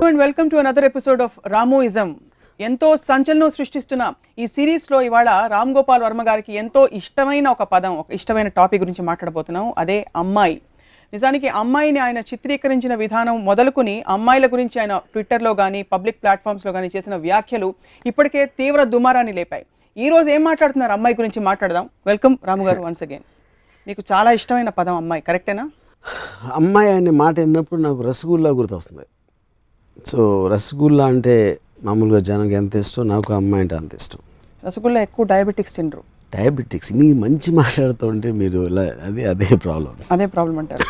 And welcome to another episode of Ramuism. ఎంతో సంచలనం సృష్టిస్తున్న ఈ సిరీస్లో ఇవాళ రామ్ గోపాల్ వర్మ గారికి ఎంతో ఇష్టమైన ఒక పదం, ఒక ఇష్టమైన టాపిక్ గురించి మాట్లాడబోతున్నాం. అదే అమ్మాయి. నిజానికి అమ్మాయిని ఆయన చిత్రీకరించిన విధానం మొదలుకొని అమ్మాయిల గురించి ఆయన ట్విట్టర్లో కానీ పబ్లిక్ ప్లాట్ఫామ్స్లో కానీ చేసిన వ్యాఖ్యలు ఇప్పటికే తీవ్ర దుమారాన్ని లేపాయి. ఈ రోజు ఏం మాట్లాడుతున్నారు అమ్మాయి గురించి మాట్లాడదాం. వెల్కమ్ రాము గారు వన్స్ అగైన్. మీకు చాలా ఇష్టమైన పదం అమ్మాయి, కరెక్టేనా? అమ్మాయి అనే మాట విన్నప్పుడు నాకు రసగుల్లా గుర్తొస్తుంది. సో రసగుల్లా అంటే మామూలుగా జనానికి ఎంత ఇష్టం, నాకు అమ్మాయి అంటే అంత ఇష్టం. రసగుల్లా ఎక్కువ డయాబెటిక్స్ తినరు. డయాబెటిక్స్ మీ మంచి మాట్లాడుతూ ఉంటే మీరు అదే ప్రాబ్లం అంటారు.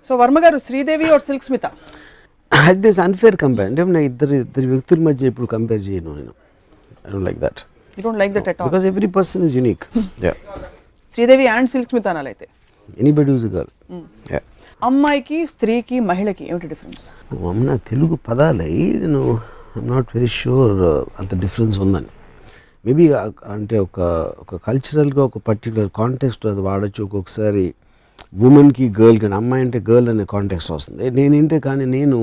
సో వర్మ గారు, శ్రీదేవి ఆర్ సిల్క్ స్మిత? అది అన్ఫేర్ కంపేర్. అంటే నేను ఇద్దరు వ్యక్తుల మధ్య ఇప్పుడు కంపేర్ చేయను. నేను I don't like that. You don't like that at all? Because every person is unique. Sridevi and Silk Smitha అనాలైతే ఎనీబడి హూస్ ఎ గర్ల్. అమ్మాయికి, స్త్రీకి, మహిళకి ఏమిటి డిఫరెన్స్? నా తెలుగు పదాలై నేను ఐఎమ్ నాట్ వెరీ షూర్ అంత డిఫరెన్స్ ఉందని. మేబీ అంటే ఒక కల్చరల్గా ఒక పర్టికులర్ కాంటెక్స్ట్ అది వాడచ్చు. ఒక్కొక్కసారి ఉమెన్కి, గర్ల్కి, అమ్మాయి అంటే గర్ల్ అనే కాంటెక్స్ట్ వస్తుంది. కానీ నేను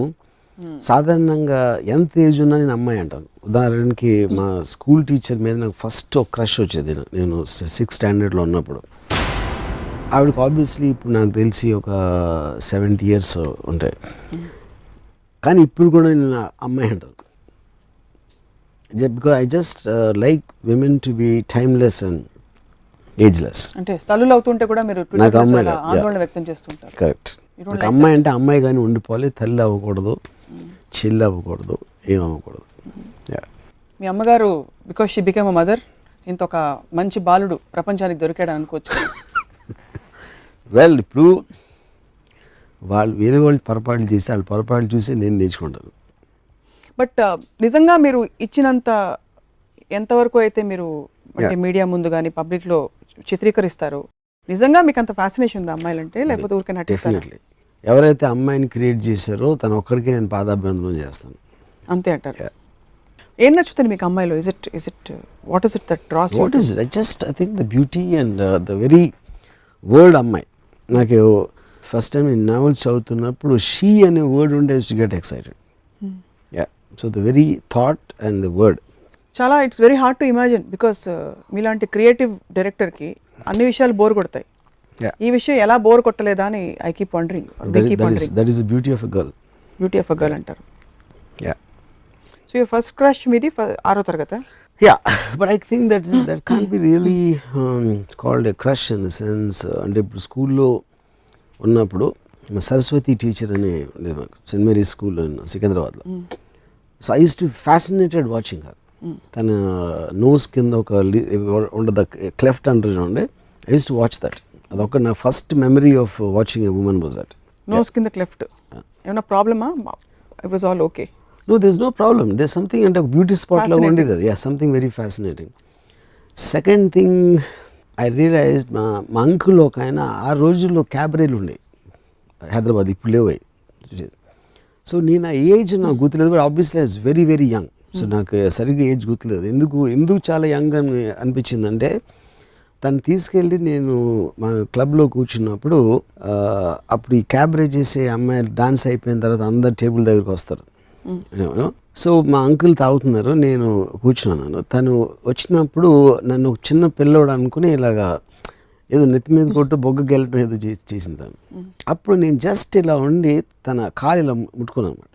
సాధారణంగా ఎంత ఏజ్ ఉన్నా నేను అమ్మాయి అంటాను. ఉదాహరణకి మా స్కూల్ టీచర్ మీద నాకు ఫస్ట్ ఒక క్రష్ వచ్చేది. నేను 6th స్టాండర్డ్లో ఉన్నప్పుడు. ఆవిడకి ఆబ్వియస్లీ ఇప్పుడు నాకు తెలిసి ఒక 70 years ఉంటాయి. కానీ ఇప్పుడు కూడా నేను అమ్మాయి అంటాను. Because I just like women to be timeless and ageless. అంటే తల్లులు అవుతుంటే కూడా మీరు ఆందోళన వ్యక్తం చేస్తుంటారు. కరెక్ట్. నాకు అమ్మాయి అంటే అమ్మాయి కానీ ఉండిపోవాలి, తల్లి అవ్వకూడదు, చెల్లి అవ్వకూడదు, ఏం అవ్వకూడదు. మీ అమ్మగారు because she become a mother, ఇంత ఒక మంచి బాలుడు ప్రపంచానికి దొరికాడు అనుకోవచ్చు. వెల్, ఇప్పుడు వాళ్ళు వేరే వాళ్ళు పొరపాట్లు చేస్తే వాళ్ళ పొరపాట్లు చూసి నేను నేర్చుకుంటాను. బట్ నిజంగా మీరు ఇచ్చినంత ఎంతవరకు అయితే మీరు అంటే మీడియా ముందు కానీ పబ్లిక్లో చిత్రీకరిస్తారు, నిజంగా మీకు అంత ఫ్యాసినేషన్ ఉందా అమ్మాయిలంటే, లేకపోతే ఊరికే నటిస్తారు? డెఫినెట్లీ. ఎవరైతే అమ్మాయిని క్రియేట్ చేశారో తను ఒక్కడికి నేను పాదాభివందనం చేస్తాను. అంతే అంటారు. ఏం నచ్చుతుంది మీకు అమ్మాయిలో? What is it that draws you? I think the beauty and the very word ammayi. నాకు ఫస్ట్ టైం నేను నావెల్స్ చదువుతున్నప్పుడు షీ అనే వర్డ్ ఉండే to get excited. So the very thought and the word చాలా it's very hard to imagine. Because మీలాంటి creative డైరెక్టర్కి అన్ని విషయాలు బోర్ కొడతాయి. ఈ విషయం ఎలా బోర్ కొట్టలేదా అని I keep wondering. That is the beauty of a girl. Beauty of a girl అంటారు. సో యువర్ ఫస్ట్ క్రష్ మీది 6వ తరగతి? Yeah, but I think that can't be really called a crush in the sense. అంటే ఇప్పుడు స్కూల్లో ఉన్నప్పుడు మా Saraswati teacher అని ఉండేది, సెయింట్ మేరీ స్కూల్ సికింద్రాబాద్లో. So I use to fascinated watching her. తన నోస్ కింద ఒక ఉండదు, క్లెఫ్ట్ అంటారు చూడండి. I use to watch that. అదొక నా first memory of watching a woman was that. Nose కింద క్లెఫ్ట్ ఏమైనా ప్రాబ్లమా? It was all okay? No, there's no problem. There's something అంటే బ్యూటీ స్పాట్లో ఉండేది అది. Something very fascinating. Second thing I realise మా అంకుల్ ఒక ఆయన ఆ రోజుల్లో క్యాబరేలు ఉండేవి హైదరాబాద్, ఇప్పుడు లేవు. సో నేను ఆ ఏజ్ నాకు గుర్తులేదు, but obviously I very very young. So నాకు సరిగ్గా ఏజ్ గుర్తులేదు. ఎందుకు చాలా యంగ్ అని అనిపించిందంటే, తను తీసుకెళ్ళి నేను మా క్లబ్లో కూర్చున్నప్పుడు అప్పుడు ఈ క్యాబరే చేసే అమ్మాయిలు డాన్స్ అయిపోయిన తర్వాత అందరు టేబుల్ దగ్గరికి వస్తారు. సో మా అంకుల్ తాగుతున్నారు, నేను కూర్చున్నాను. తను వచ్చినప్పుడు నన్ను ఒక చిన్న పిల్లోడు అనుకుని ఇలాగా ఏదో నెత్తి మీద కొట్టు బొగ్గ గెలటం ఏదో చేసింది తను. అప్పుడు నేను జస్ట్ ఇలా ఉండి తన కాలు ఇలా ముట్టుకున్నాను అనమాట.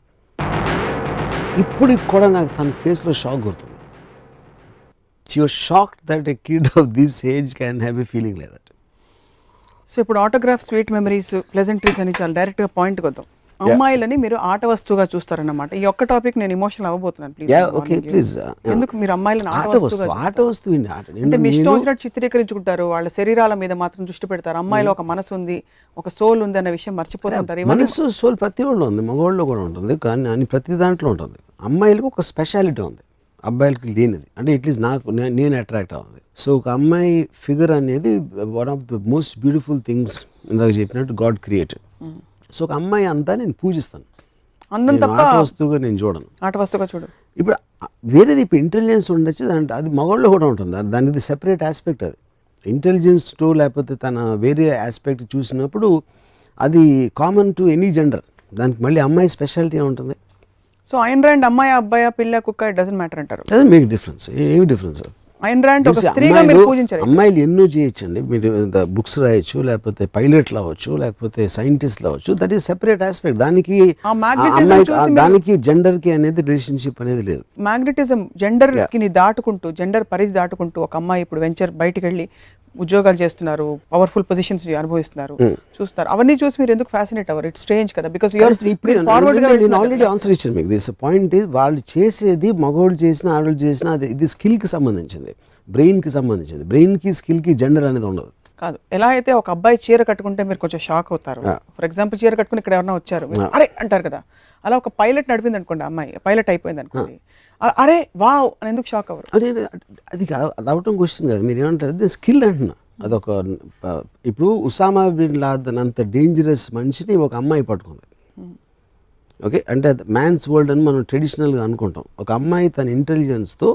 ఇప్పుడు కూడా నాకు తన ఫేస్లో షాక్ కొడుతుంది. She was shocked that a kid of this age can have a feeling like that. So ఇప్పుడు ఆటోగ్రాఫ్, స్వీట్ మెమరీస్, ప్లెజెంట్రీస్ అని చాలా డైరెక్ట్గా పాయింట్కి వద్దాం. అమ్మాయిలని మీరు ఆట వస్తువుగా చూస్తారన్నమాట. ఈ ఒక్క టాపిక్ నేను ఎమోషనల్ అవ్వబోతున్నాను. ప్లీజ్. ఎందుకు మీరు అమ్మాయిలను ఆట వస్తువు అంటే మీ ఇష్టం వచ్చినట్టు చిత్రీకరించుకుంటారు, వాళ్ళ శరీరాల మీద మాత్రం దృష్టి పెడతారు. అమ్మాయిలో ఒక మనసు ఉంది, ఒక సోల్ ఉంది అన్న విషయం మర్చిపోతుంటారు. మనసు, సోల్ ప్రతి వాళ్ళు ఉంది, మగవాళ్ళు కూడా ఉంటుంది, కానీ ప్రతి దాంట్లో ఉంటుంది. అమ్మాయిలకు ఒక స్పెషాలిటీ ఉంది, అబ్బాయిలకి లేనిది. అంటే అట్లీస్ట్ నేను అట్రాక్ట్ అవ్వాలి. సో ఒక అమ్మాయి ఫిగర్ అనేది one of the most beautiful things ఇందాక చెప్పినట్టు గాడ్ క్రియేటెడ్. సో ఒక అమ్మాయి అంతా నేను పూజిస్తాను, ఆట వస్తువుగా నేను చూడను. ఆట వస్తువుగా చూడు. ఇప్పుడు వేరేది ఇప్పుడు ఇంటెలిజెన్స్ ఉండొచ్చు, అది మగవాళ్ళు కూడా ఉంటుంది, దానిది సెపరేట్ ఆస్పెక్ట్. అది ఇంటెలిజెన్స్ లేకపోతే తన వేరే ఆస్పెక్ట్ చూసినప్పుడు అది కామన్ టు ఎనీ జెండర్. దానికి మళ్ళీ అమ్మాయి స్పెషాలిటీ ఏముంటుంది? సో ఐన్ ర్యాండ్ అమ్మాయి అబ్బాయి పిల్ల కుక్క ఇట్ డజంట్ మ్యాటర్ అంటారు. Doesn't make difference. ఏమి డిఫరెన్స్? ఐన్ ర్యాండ్ ఒక స్త్రీగా మీరు పూజించారు. అమ్మాయిలు ఎన్నో చేయొచ్చండి. మీరు బుక్స్ రాయొచ్చు, లేకపోతే పైలట్లు అవ్వచ్చు, లేకపోతే సైంటిస్ట్లు అవ్వచ్చు. That is separate aspect. దానికి దానికి జెండర్ కి అనేది రిలేషన్షిప్ అనేది లేదు. మ్యాగ్నెటిజం జెండర్ కి దాటుకుంటూ, జెండర్ పరిధి దాటుకుంటూ ఒక అమ్మాయి ఇప్పుడు వెంచర్ బయటికి వెళ్ళి ఉద్యోగాలు చేస్తున్నారు, పవర్ఫుల్ పొజిషన్స్ అనుభవిస్తున్నారు, చూస్తారు. అవన్నీ చూసి మీరు ఎందుకు ఫ్యాసినేట్ అవ్వరు? ఇట్స్ స్ట్రేంజ్ కదా. బికాస్ ఆల్రెడీ ఆన్సర్ ఇచ్చాను మీకు. దిస్ పాయింట్ ఇస్, వాళ్ళు చేసేది మగవాళ్ళు చేసినా ఆడవాళ్ళు చేసినా అది ఇది స్కిల్ కి సంబంధించింది, బ్రెయిన్ కి సంబంధించింది. బ్రెయిన్ కి స్కిల్ కి జెండర్ అనేది ఉండదు. కాదు, ఎలా అయితే ఒక అబ్బాయి చీర కట్టుకుంటే మీరు కొంచెం షాక్ అవుతారు. ఫర్ ఎగ్జాంపుల్ చీర కట్టుకుని ఇక్కడ ఎవరైనా వచ్చారు అరే అంటారు కదా, అలా ఒక పైలట్ నడిపింది అనుకోండి, అమ్మాయి పైలట్ అయిపోయింది అనుకోండి, అరే వావ్ అని ఎందుకు షాక్ అవ్వరు? అంటే అది అవటం క్వశ్చన్ కాదు. మీరు ఏమంటారు స్కిల్ అంటున్నా. అదొక ఇప్పుడు ఉసామా బిన్ లాదెన్ అంత డేంజరస్ మనిషిని ఒక అమ్మాయి పట్టుకుంది. ఓకే, అంటే మ్యాన్స్ వరల్డ్ అని మనం ట్రెడిషనల్గా అనుకుంటాం. ఒక అమ్మాయి తన ఇంటెలిజెన్స్తో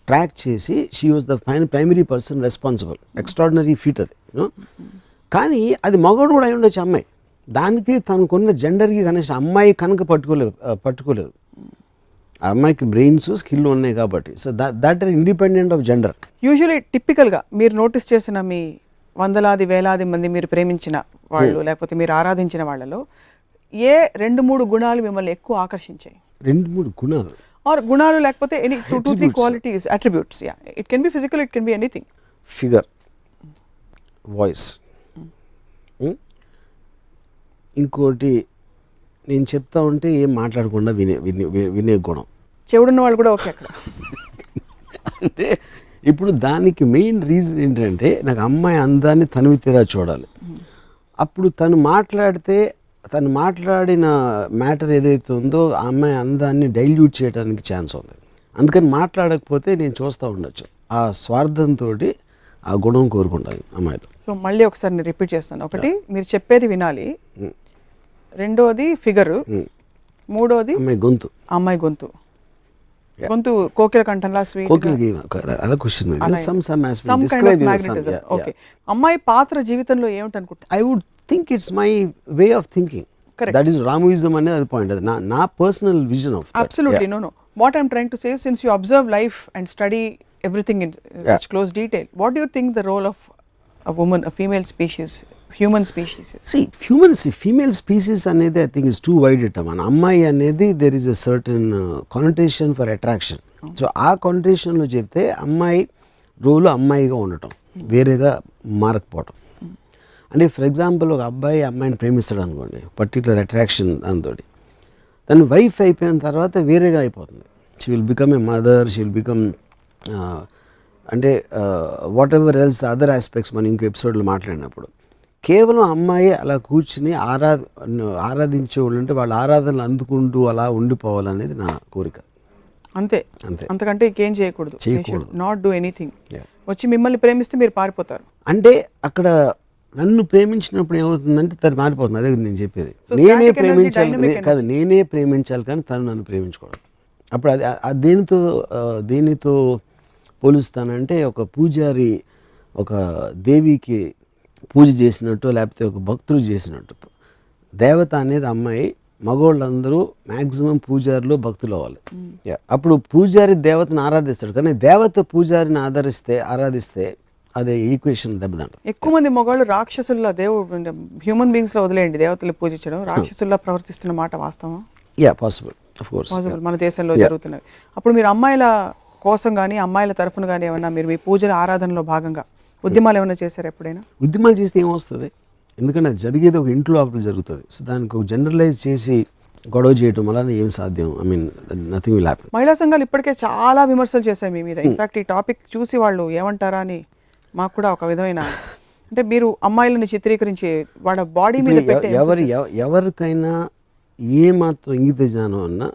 ట్రాక్ చేసి she was the primary person responsible. Extraordinary feet అది. కానీ అది మగవాడు కూడా అయి ఉండొచ్చు అమ్మాయి. దానికి తనకున్న జెండర్కి కనీసం అమ్మాయి కనుక పట్టుకోలేదు. ఆ అమ్మాయికి బ్రెయిన్స్ స్కిల్ ఉన్నాయి కాబట్టి. So that are independent of gender. Usually టిపికల్గా మీరు నోటీస్ చేసిన మీ వందలాది వేలాది మంది మీరు ప్రేమించిన వాళ్ళు లేకపోతే మీరు ఆరాధించిన వాళ్ళలో ఏ 2-3 గుణాలు మిమ్మల్ని ఎక్కువ ఆకర్షించాయి? 2-3 గుణాలు ఆర్ గుణాలు లేకపోతే any 2-3 qualities, attributes. Yeah, it can B physical, it can be anything. Figure, voice, ఇంకోటి నేను చెప్తా ఉంటే ఏం మాట్లాడకుండా వినే గుణం. చెవుడున్న వాళ్ళు కూడా ఓకే అక్కడ. అంటే ఇప్పుడు దానికి మెయిన్ రీజన్ ఏంటంటే నాకు అమ్మాయి అందాన్ని తనివి తీరా చూడాలి. అప్పుడు తను మాట్లాడిన మ్యాటర్ ఏదైతే ఉందో ఆ అమ్మాయి అందాన్ని డైల్యూట్ చేయడానికి ఛాన్స్ ఉంది. అందుకని మాట్లాడకపోతే నేను చూస్తూ ఉండొచ్చు. ఆ స్వార్థంతో ఆ గుణం కోరుకుంటాను అమ్మాయిలు. సో మళ్ళీ ఒకసారి నేను రిపీట్ చేస్తాను. ఒకటి, మీరు చెప్పేది వినాలి. రెండోది ఫిగర్. మూడోది అమ్మాయి గొంతు కోకిల కంఠంలా స్వీట్. అమ్మాయి పాత్ర జీవితంలో ఏమిటనుకుంటా? I would think it's my way of thinking. That is Ramuism అనేది అది పాయింట్. అది నా personal vision of. Absolutely. No what I'm trying to say, since you observe life and study everything in such close detail, what do you think the role of a woman, a female species, human species is? See, female species anedi I think is too wide a term. An ammai anedi there is a certain connotation for attraction. So aa connotation lo chepte ammai role ammai ga undatam, verega మారకపోవటం. అంటే for example ఒక అబ్బాయి అమ్మాయిని ప్రేమిస్తాడు అనుకోండి, particular attraction దాంతోటి, తను wife అయిపోయిన తర్వాత వేరేగా అయిపోతుంది. She will become a mother, she will become అంటే whatever else other aspects మనం ఇంకో ఎపిసోడ్లో మాట్లాడినప్పుడు. కేవలం అమ్మాయి అలా కూర్చుని ఆరాధించే వాళ్ళు అంటే వాళ్ళ ఆరాధనలు అందుకుంటూ అలా ఉండిపోవాలనేది నా కోరిక. అంతే, అంతకంటే ఇంకేం చేయకూడదు. Not do anything. వచ్చి మిమ్మల్ని ప్రేమిస్తే మీరు పారిపోతారు. అంటే అక్కడ నన్ను ప్రేమించినప్పుడు ఏమవుతుందంటే తను మారిపోతుంది. అదే నేను చెప్పేది. నేనే ప్రేమించాలి కానీ తను నన్ను ప్రేమించుకోవడం. అప్పుడు అది దేనితో పోలుస్తానంటే ఒక పూజారి ఒక దేవికి పూజ చేసినట్టు, లేకపోతే ఒక భక్తుడు చేసినట్టు. దేవత అనేది అమ్మాయి, మగవాళ్ళందరూ మ్యాక్సిమం పూజారులు భక్తులు అవ్వాలి. అప్పుడు పూజారి దేవతను ఆరాధిస్తాడు, కానీ దేవత పూజారిని ఆరాధిస్తే అదే ఈక్వేషన్ దెబ్బతింటారు. ఎక్కువ మంది మగవాళ్ళు రాక్షసుల్లా, దేవుడు హ్యూమన్ బీయింగ్స్ లో వదిలేయండి దేవతలు పూజించడం, రాక్షసుల్లా ప్రవర్తిస్తున్న మాట వాస్తవం? పాసిబుల్, ఆఫ్ కోర్స్ మన దేశంలో జరుగుతున్నవి. అప్పుడు మీరు అమ్మాయిల కోసం కానీ అమ్మాయిల తరఫున కానీ ఏమన్నా మీరు మీ పూజల ఆరాధనలో భాగంగా ఉద్యమాలు ఏమైనా చేశారు ఎప్పుడైనా? ఉద్యమాలు చేస్తే ఏమొస్తుంది? ఎందుకంటే జరిగేది ఒక ఇంట్లో లోపల జరుగుతుంది. సో దానికి ఒక జనరలైజ్ చేసి గొడవ చేయడం వల్ల ఏం సాధ్యం? I mean nothing will happen. మహిళా సంఘాలు ఇప్పటికే చాలా విమర్శలు చేశాయి మీ మీద. ఇన్ఫాక్ట్ ఈ టాపిక్ చూసి వాళ్ళు ఏమంటారా అని మాకు కూడా ఒక విధమైన, అంటే మీరు అమ్మాయిలను చిత్రీకరించి వాళ్ళ బాడీ మీద ఎవరికైనా ఏ మాత్రం ఇంగిత జ్ఞానం అన్నా,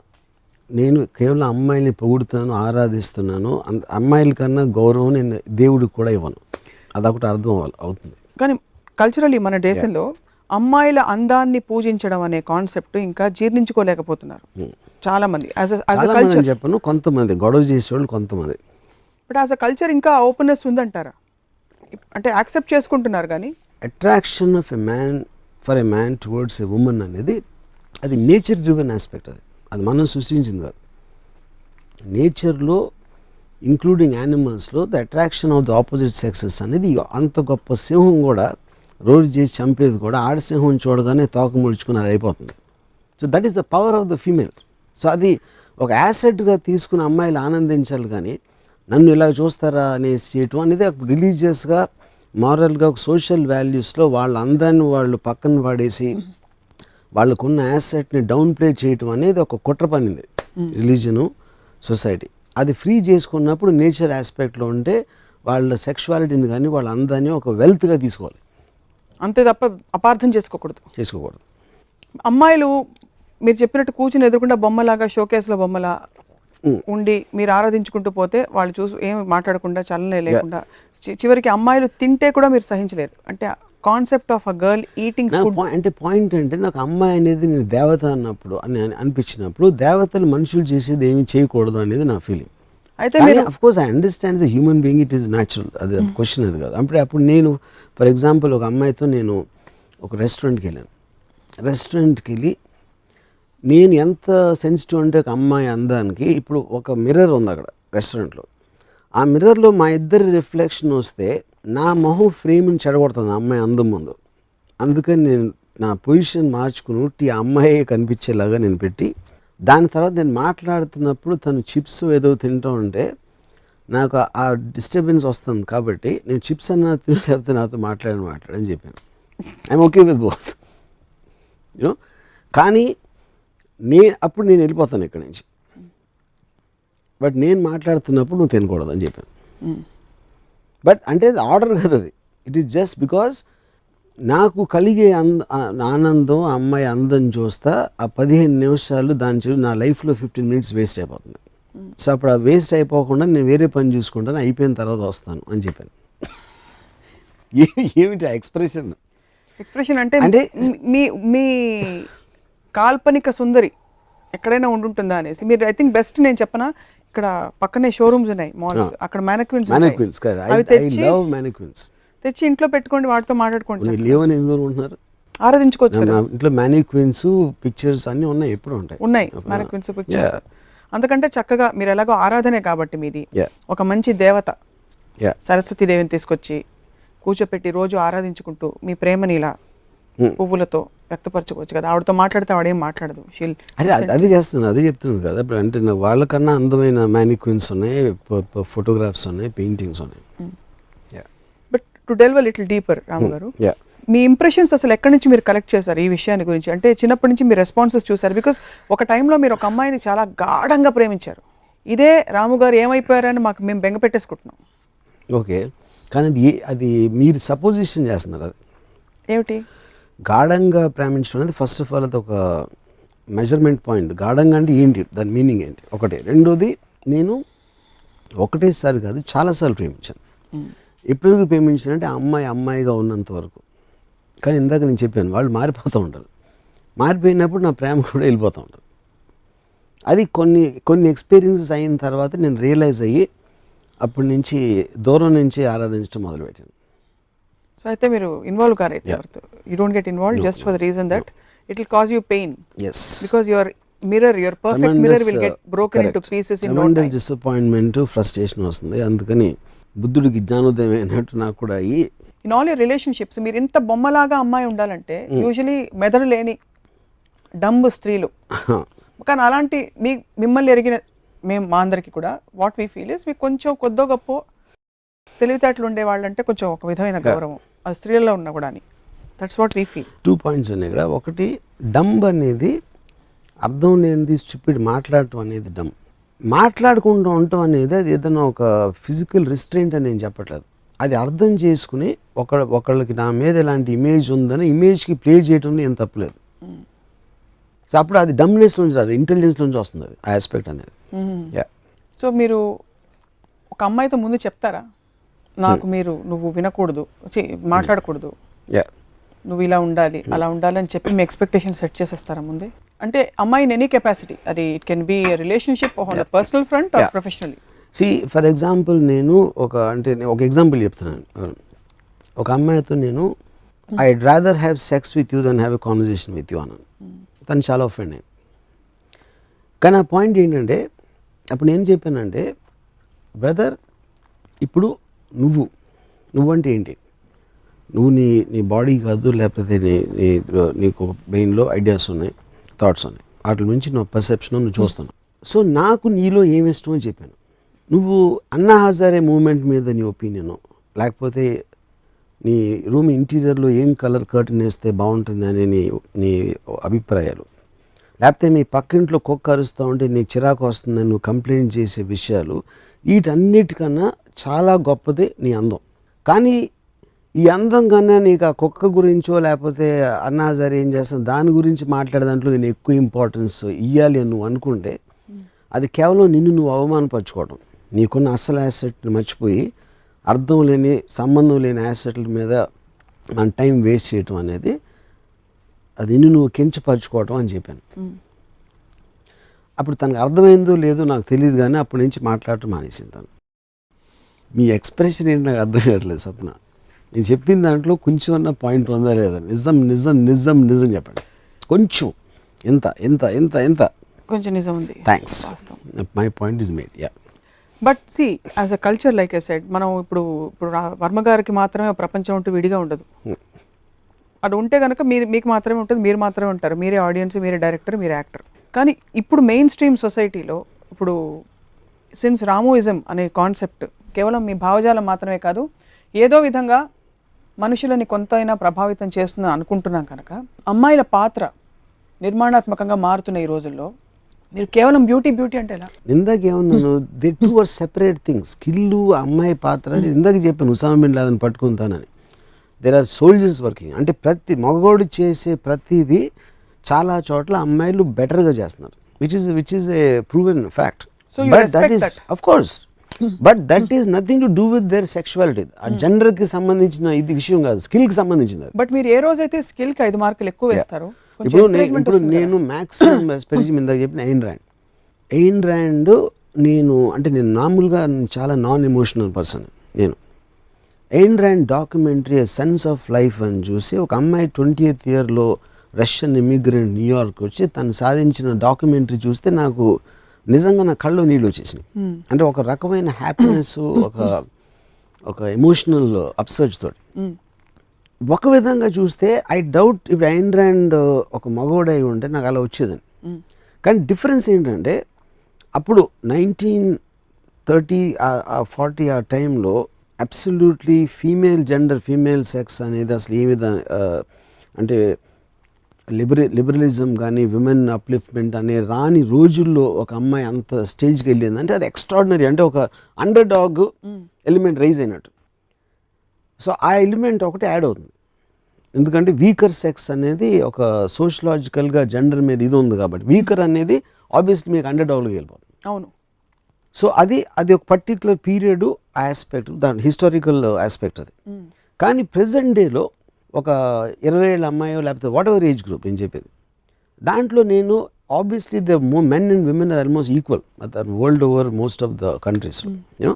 నేను కేవలం అమ్మాయిని పొగుడుతున్నాను, ఆరాధిస్తున్నాను, అమ్మాయిల కన్నా గౌరవం నేను దేవుడికి కూడా ఇవ్వను. అదొకటి అర్థం అవుతుంది. కానీ కల్చరల్లీ మన దేశంలో అమ్మాయిల అందాన్ని పూజించడం అనే కాన్సెప్ట్ ఇంకా జీర్ణించుకోలేకపోతున్నారు చాలా మంది. చెప్పను, కొంతమంది గొడవ చేసేవాళ్ళు కొంతమంది. బట్ యాజ్ అ కల్చర్ ఇంకా ఓపెన్నెస్ ఉందంటారా? అంటే యాక్సెప్ట్ చేసుకుంటున్నారు కానీ attraction of a man for a man towards a women అనేది అది నేచర్ డ్రివెన్ ఆస్పెక్ట్, అది మనం సృష్టించింది కాదు. నేచర్లో ఇంక్లూడింగ్ యానిమల్స్లో the attraction of the opposite sexes అనేది అంత గొప్ప సింహం కూడా రోజు చేసి చంపేది కూడా ఆడసింహం చూడగానే తోక ముడుచుకుని అది అయిపోతుంది. So that is the power of the female. So అది ఒక యాసెట్గా తీసుకుని అమ్మాయిలు ఆనందించాలి, కానీ నన్ను ఇలా చూస్తారా అనేసి చేయటం అనేది ఒక రిలీజియస్గా మారల్గా ఒక సోషల్ వాల్యూస్లో వాళ్ళ అందాన్ని వాళ్ళు పక్కన పడేసి వాళ్ళకున్న యాసెట్ని డౌన్ ప్లే చేయటం అనేది ఒక కుట్ర పనింది రిలీజను సొసైటీ. అది ఫ్రీ చేసుకున్నప్పుడు నేచర్ ఆస్పెక్ట్లో ఉంటే వాళ్ళ సెక్షువాలిటీని కానీ వాళ్ళ అందాన్ని ఒక వెల్త్గా తీసుకోవాలి, అంతే తప్ప అపార్థం చేసుకోకూడదు. అమ్మాయిలు మీరు చెప్పినట్టు కూర్చుని ఎదురుకుండా బొమ్మలాగా షోకేస్లో బొమ్మలా ఉండి మీరు ఆరాధించుకుంటూ పోతే వాళ్ళు చూసి ఏం మాట్లాడకుండా చల్లనే లేకుండా చివరికి అమ్మాయిలు తింటే కూడా మీరు సహించలేరు. అంటే concept of a girl eating food అంటే పాయింట్ అంటే నాకు అమ్మాయి అనేది నేను దేవత అన్నప్పుడు అని అనిపించినప్పుడు దేవతలు మనుషులు చేసేది ఏమి చేయకూడదు అనేది నా ఫీలింగ్. అయితే of course I understand the human being, it is natural, అది క్వశ్చన్ అది కాదు. అప్పుడు నేను ఫర్ ఎగ్జాంపుల్ ఒక అమ్మాయితో నేను ఒక రెస్టారెంట్కి వెళ్ళాను. రెస్టారెంట్కి వెళ్ళి నేను ఎంత సెన్సిటివ్ అంటే ఒక అమ్మాయి అందానికి, ఇప్పుడు ఒక మిర్రర్ ఉంది అక్కడ రెస్టారెంట్లో, ఆ మిర్రర్లో మా ఇద్దరి రిఫ్లెక్షన్ వస్తే నా మొహం ఫ్రేమ్ని చెడగొడుతుంది ఆ అమ్మాయి అందం ముందు. అందుకని నేను నా పొజిషన్ మార్చుకుని ఆ అమ్మాయి కనిపించేలాగా నేను పెట్టి, దాని తర్వాత నేను మాట్లాడుతున్నప్పుడు తను చిప్స్ ఏదో తింటూ ఉంటే నాకు ఆ డిస్టర్బెన్స్ వస్తుంది, కాబట్టి నేను చిప్స్ అన్న తింటే నాతో మాట్లాడని చెప్పాను. I'm okay with both you know. కానీ అప్పుడు నేను వెళ్ళిపోతాను ఇక్కడి నుంచి, బట్ నేను మాట్లాడుతున్నప్పుడు నువ్వు తినకూడదు అని చెప్పాను. బట్ అంటే ఆర్డర్ కదా అది, ఇట్ ఈస్ జస్ట్ బికాజ్ నాకు కలిగే ఆనందం ఆ అమ్మాయి అందం చూస్తా ఆ 15 నిమిషాలు దాని చూసి నా లైఫ్లో 15 మినిట్స్ వేస్ట్ అయిపోతుంది. సో అప్పుడు ఆ వేస్ట్ అయిపోకుండా నేను వేరే పని చూసుకుంటాను, అయిపోయిన తర్వాత వస్తాను అని చెప్పాను. ఏమిటి ఆ ఎక్స్ప్రెషన్ అంటే మీ మీ కాల్పనిక సుందరి ఎక్కడైనా ఉంటుందా అనేసి మీరు ఐ థింక్ బెస్ట్ నేను చెప్పనా, ఇక్కడ పక్కనే షోరూమ్స్ ఉన్నాయి, మాల్స్, అక్కడ మ్యానిక్విన్స్ తెచ్చి ఇంట్లో పెట్టుకోండి, వాటితో మాట్లాడుకోండి. లేవని ఎందుకు ఉంటున్నారు, ఆరాధించుకోవచ్చు కదా ఇంట్లో మ్యానిక్విన్స్ పిక్చర్స్ అన్ని ఉన్నాయి, ఎప్పుడు ఉన్నాయి మ్యానిక్విన్స్ పిక్చర్స్. అందుకంటే చక్కగా మీరు ఎలాగో ఆరాధనే కాబట్టి మీది ఒక మంచి దేవత సరస్వతి దేవిని తీసుకొచ్చి కూర్చోపెట్టి రోజు ఆరాధించుకుంటూ మీ ప్రేమని ఇలా పువ్వులతో వ్యక్తపరచుకోవచ్చు కదా. ఆవిడతో మాట్లాడితే ఆవిడేం మాట్లాడదు. అది చేస్తున్నాను, అదే చెప్తున్నాను కదా. అంటే వాళ్ళకన్నా అందమైన మ్యానిక్విన్స్ ఉన్నాయి, ఫోటోగ్రాఫ్స్ ఉన్నాయి, పెయింటింగ్స్ ఉన్నాయి. But to delve little deeper Ramu garu, మీ ఇంప్రెషన్స్ అసలు ఎక్కడి నుంచి మీరు కలెక్ట్ చేశారు ఈ విషయాన్ని గురించి? అంటే చిన్నప్పటి నుంచి మీ రెస్పాన్సెస్ చూసారు, బికాస్ ఒక టైంలో మీరు ఒక అమ్మాయిని చాలా గాఢంగా ప్రేమించారు. ఇదే రాము గారు ఏమైపోయారని మేము బెంగ పెట్టేసుకుంటున్నాం. ఓకే, కానీ అది మీరు సపోజిషన్ చేస్తున్నారు. అది ఏమిటి గాఢంగా ప్రేమించడం అనేది ఫస్ట్ ఆఫ్ ఆల్ అది ఒక మెజర్మెంట్ పాయింట్. గాఢంగా అంటే ఏంటి, దాని మీనింగ్ ఏంటి ఒకటి. రెండోది, నేను ఒకటేసారి కాదు చాలాసార్లు ప్రేమించాను. ఎప్పుడు ప్రేమించానంటే ఆ అమ్మాయిగా ఉన్నంత వరకు. కానీ ఇందాక నేను చెప్పాను, వాళ్ళు మారిపోతూ ఉంటారు. మారిపోయినప్పుడు నా ప్రేమ కూడా వెళ్ళిపోతూ ఉంటారు. అది కొన్ని ఎక్స్పీరియన్సెస్ అయిన తర్వాత నేను రియలైజ్ అయ్యి అప్పటి నుంచి దూరం నుంచి ఆరాధించడం మొదలుపెట్టాను. సో అయితే మీరు ఇన్వాల్వ్ కారైతే ఎవరితో you don't get involve just for the reason that it will cause you pain. yes, because your perfect mirror will get broken into pieces in no time. Disappointment, frustration వస్తుంది. అందుకని బుద్ధుడికి జ్ఞానోదయం అయినట్టు నాకు కూడా అయ్యి ఇన్ ఆల్ యువర్ రిలేషన్షిప్స్ మీరు ఇంత బొమ్మలాగా అమ్మాయి ఉండాలంటే యూజువలీ మెదడు లేని డంబ్ స్త్రీలు. కానీ అలాంటి మిమ్మల్ని ఎరిగిన మా అందరికి కూడా వాట్ వీ ఫీల్ ఇస్ మీకు కొంచెం కొద్దో గొప్ప తెలివితేటలు ఉండే వాళ్ళంటే కొంచెం ఒక విధమైన గౌరవం అది స్త్రీలలో ఉన్నా కూడా అని. That's what we feel. 2 points ఉన్నాయి ఇక్కడ. ఒకటి, డంబ్ అనేది అర్థం లేనిది, స్టూపిడ్ మాట్లాడటం అనేది డంబ్. మాట్లాడుకుంటూ ఉండటం అనేది అది ఏదైనా ఒక ఫిజికల్ రిస్ట్రెయింట్ అని నేను చెప్పట్లేదు. అది అర్థం చేసుకుని ఒకళ్ళకి నా మీద ఎలాంటి ఇమేజ్ ఉందని ఇమేజ్కి ప్లే చేయడంలో ఏం తప్పలేదు. సో అప్పుడు అది డమ్నెస్ నుంచి రాదు, ఇంటెలిజెన్స్ నుంచి వస్తుంది అది ఆ ఆస్పెక్ట్ అనేది. సో మీరు ఒక అమ్మాయితో ముందు చెప్తారా, నాకు నువ్వు వినకూడదు, మాట్లాడకూడదు, నువ్వు ఇలా ఉండాలి అలా ఉండాలి అని చెప్పి మీ ఎక్స్పెక్టేషన్ సెట్ చేసేస్తారా ముందే? అంటే అమ్మాయిని ఎనీ కెపాసిటీ, అది it can be relationship on personal front or professionally. For example నేను ఒక ఎగ్జాంపుల్ చెప్తున్నాను. ఒక అమ్మాయితో నేను I'd rather have sex with you than have a conversation with you అన్నాను. తను చాలా ఒఫెండ్ అయ్యింది. కానీ ఆ పాయింట్ ఏంటంటే అప్పుడు నేను చెప్పానంటే వెదర్ ఇప్పుడు నువ్వంటే ఏంటి, నువ్వు నీ బాడీ కాదు, లేకపోతే నీకు బ్రెయిన్లో ఐడియాస్ ఉన్నాయి, థాట్స్ ఉన్నాయి, వాటి నుంచి నువ్వు పర్సెప్షన్ నువ్వు చూస్తున్నావు. సో నాకు నీలో ఏమి ఇష్టం అని చెప్పాను. నువ్వు అన్నా హజారే మూమెంట్ మీద నీ ఒపీనియను, లేకపోతే నీ రూమ్ ఇంటీరియర్లో ఏం కలర్ కర్టన్ వేస్తే బాగుంటుంది అనే నీ అభిప్రాయాలు, లేకపోతే మీ పక్కింట్లో కుక్క అరుస్తూ ఉంటే నీకు చిరాకు వస్తుందని నువ్వు కంప్లైంట్ చేసే విషయాలు, వీటన్నిటికన్నా చాలా గొప్పది నీ అందం. కానీ ఈ అందం కన్నా నీకు ఆ కుక్క గురించో లేకపోతే అన్నా హజారే ఏం చేస్తాను దాని గురించి మాట్లాడే దాంట్లో నేను ఎక్కువ ఇంపార్టెన్స్ ఇవ్వాలి అని నువ్వు అనుకుంటే అది కేవలం నిన్ను నువ్వు అవమానపరచుకోవడం. నీకున్న అసలు యాసెట్ని మర్చిపోయి అర్థం లేని సంబంధం లేని యాసెట్ల మీద మన టైం వేస్ట్ చేయటం అనేది అది నిన్ను నువ్వు కించపరచుకోవటం అని చెప్పాను. అప్పుడు తనకు అర్థమైందో లేదో నాకు తెలియదు, కానీ అప్పటి నుంచి మాట్లాడటం మానేసింది తను. మీ ఎక్స్ప్రెషన్ ఏంటి నాకు అర్థం కావట్లేదు స్వప్న. నేను చెప్పిన దాంట్లో కొంచెం అన్న పాయింట్ ఉందా లేదా? నిజం నిజం నిజం నిజం చెప్పండి. కొంచెం ఎంత ఎంత ఎంత ఎంత కొంచెం నిజం ఉంది. Thanks, my point is made. Yeah, but see as a culture like I said, మనం ఇప్పుడు వర్మ గారికి మాత్రమే ప్రపంచం ఉంటూ విడిగా ఉండదు. అది ఉంటే కనుక మీకు మాత్రమే ఉంటుంది, మీరు మాత్రమే ఉంటారు, మీరే ఆడియన్స్, మీరే డైరెక్టర్, మీరే యాక్టర్. కానీ ఇప్పుడు మెయిన్ స్ట్రీమ్ సొసైటీలో ఇప్పుడు సిన్స్ రామోయిజం అనే కాన్సెప్ట్ కేవలం మీ భావజాలం మాత్రమే కాదు, ఏదో విధంగా మనుషులని కొంతైనా ప్రభావితం చేస్తుందని అనుకుంటున్నాం కనుక అమ్మాయిల పాత్ర నిర్మాణాత్మకంగా మారుతున్న ఈ రోజుల్లో మీరు కేవలం బ్యూటీ అంటే ఎలా? ఇందాక ఏమన్నాను, they two are separate things. స్కిల్లు అమ్మాయి పాత్ర అని ఇందాక చెప్పాను, ఉసామా బిన్ లాదెన్ పట్టుకుంటానని. There are soldiers working. అంటే ప్రతి మగవాడు చేసే ప్రతిదీ చాలా చోట్ల అమ్మాయిలు బెటర్గా చేస్తున్నారు, which is a proven fact. But that is of course, but that is nothing to do with their sexuality. ఆ జెండర్కి సంబంధించిన ఇది విషయం కాదు, స్కిల్కి సంబంధించింది. బట్ మీరు ఏ రోజైతే స్కిల్కి 5 మార్కులు ఎక్కువ వేస్తారు. ఇప్పుడు నేను మ్యాక్సిమం రెస్పెక్ట్ ఇందాక చెప్పిన ఎయిన్ ర్యాండ్ నేను మామూలుగా చాలా నాన్ ఎమోషనల్ పర్సన్. నేను Ayn Rand documentary sense of life అని చూసి ఒక అమ్మాయి 20th ఇయర్లో రష్యన్ ఇమిగ్రెంట్ న్యూయార్క్ వచ్చి తను సాధించిన డాక్యుమెంటరీ చూస్తే నాకు నిజంగా నా కళ్ళు నీళ్ళు వచ్చేసినాయి. అంటే ఒక రకమైన హ్యాపీనెస్, ఒక ఎమోషనల్ అప్సర్జ్ తోటి. ఒక విధంగా చూస్తే ఐ డౌట్ ఇప్పుడు ఐన్ ర్యాండ్ ఒక మగోడై ఉంటే నాకు అలా వచ్చేదని. కానీ డిఫరెన్స్ ఏంటంటే అప్పుడు 1930 40 ఆ టైంలో అబ్సల్యూట్లీ ఫీమేల్ సెక్స్ అనేది అసలు ఏ విధంగా అంటే లిబరలిజం కానీ విమెన్ అప్లిఫ్ట్మెంట్ అనే రాని రోజుల్లో ఒక అమ్మాయి అంత స్టేజ్కి వెళ్ళింది అంటే అది ఎక్స్ట్రాడినరీ. అంటే ఒక అండర్ డాగ్ ఎలిమెంట్ రైజ్ అయినట్టు. సో ఆ ఎలిమెంట్ ఒకటి యాడ్ అవుతుంది, ఎందుకంటే వీకర్ సెక్స్ అనేది ఒక సోషలాజికల్గా జెండర్ మీద ఇది ఉంది కాబట్టి వీకర్ అనేది ఆబ్వియస్లీ మీకు అండర్ డాగ్లోకి వెళ్ళిపోతుంది. అవును. సో అది ఒక పర్టికులర్ పీరియడ్ ఆస్పెక్ట్, దాని హిస్టారికల్ ఆస్పెక్ట్ అది. కానీ ప్రెజెంట్ డేలో ఒక 20 ఏళ్ళ అమ్మాయో లేకపోతే వాట్ ఎవర్ ఏజ్ గ్రూప్ నేను చెప్పేది దాంట్లో నేను obviously the men and women are almost equal world over most of the countries. You know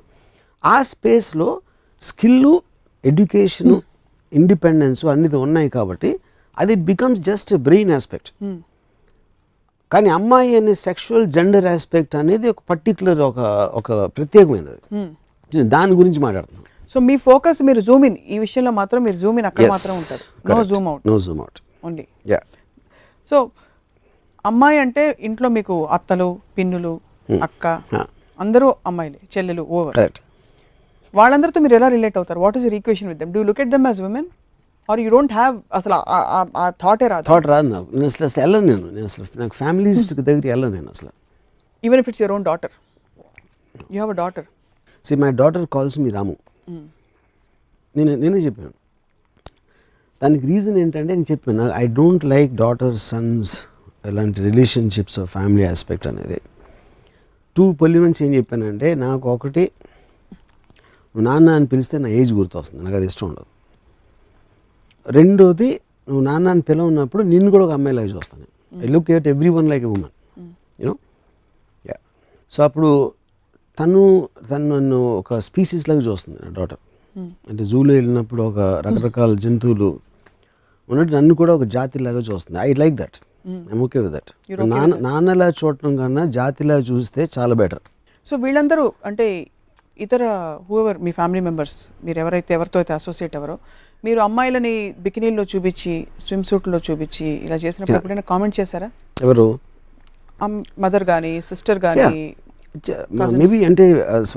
ఆ స్పేస్లో స్కిల్లు, ఎడ్యుకేషను, ఇండిపెండెన్స్ అన్నీ ఉన్నాయి కాబట్టి అది it becomes just brain aspect. కానీ అమ్మాయి అనే సెక్షువల్ జెండర్ ఆస్పెక్ట్ అనేది ఒక పర్టికులర్ ఒక ప్రత్యేకమైనది. దాని గురించి మాట్లాడుతున్నాం. సో మీ ఫోకస్ మీరు జూమ్ ఇన్ ఈ విషయంలో మాత్రం మీరు జూమ్ ఇన్ అక్కడ మాత్రం ఉంటారు, no zoom out only. So అమ్మాయి అంటే ఇంట్లో మీకు అత్తలు, పిన్నులు, అక్క అందరూ అమ్మాయిలే, చెల్లెలు ఓవర్. వాళ్ళందరితో మీరు ఎలా రిలేట్ అవుతారు? What is your equation with them? Do look at them as women or you don't have అసలు ఆ థాటే రాదు? థాట్ రాదు నాకు. నేను అసలు వెళ్ళను. నేను అసలు నాకు ఫ్యామిలీస్ దగ్గరికి వెళ్ళను నేను అసలు. Even if it's your own daughter, you have a daughter. See my daughter calls me Ramu. నేనే చెప్పాను దానికి రీజన్ ఏంటంటే, నేను చెప్పాను I don't like daughter sons ఇలాంటి రిలేషన్షిప్స్ ఫ్యామిలీ ఆస్పెక్ట్ అనేది. 2 పొలిమెంట్స్ ఏం చెప్పానంటే, నాకు ఒకటి నువ్వు నాన్న అని పిలిస్తే నా ఏజ్ గుర్తొస్తుంది, నాకు అది ఇష్టం ఉండదు. రెండోది నువ్వు నాన్న అని పిలవన్నప్పుడు నిన్ను కూడా ఒక అమ్మాయిలాగా చూస్తాను. I look at every one like a women, you know. Yeah. So అప్పుడు తను నన్ను ఒక స్పీసీస్ లాగా చూస్తుంది నా డాటర్. అంటే జూలో వెళ్ళినప్పుడు ఒక రకరకాల జంతువులు ఉన్నట్టు నన్ను కూడా ఒక జాతిలాగా చూస్తుంది. I like that. I'm okay with that. నాన్నలా చూడటం కన్నా జాతిలా చూస్తే చాలా బెటర్. సో వీళ్ళందరూ అంటే ఇతర హూఎవర్ మీ ఫ్యామిలీ మెంబర్స్ మీరు ఎవరితో అయితే అసోసియేట్ ఎవరో మీరు అమ్మాయిలని బికినీల్లో చూపించి స్విమ్ సూట్లో చూపించి ఇలా చేసినప్పుడు ఎప్పుడైనా కామెంట్ చేశారా? ఎవరు? మదర్ కానీ సిస్టర్ కానీ? మేబీ అంటే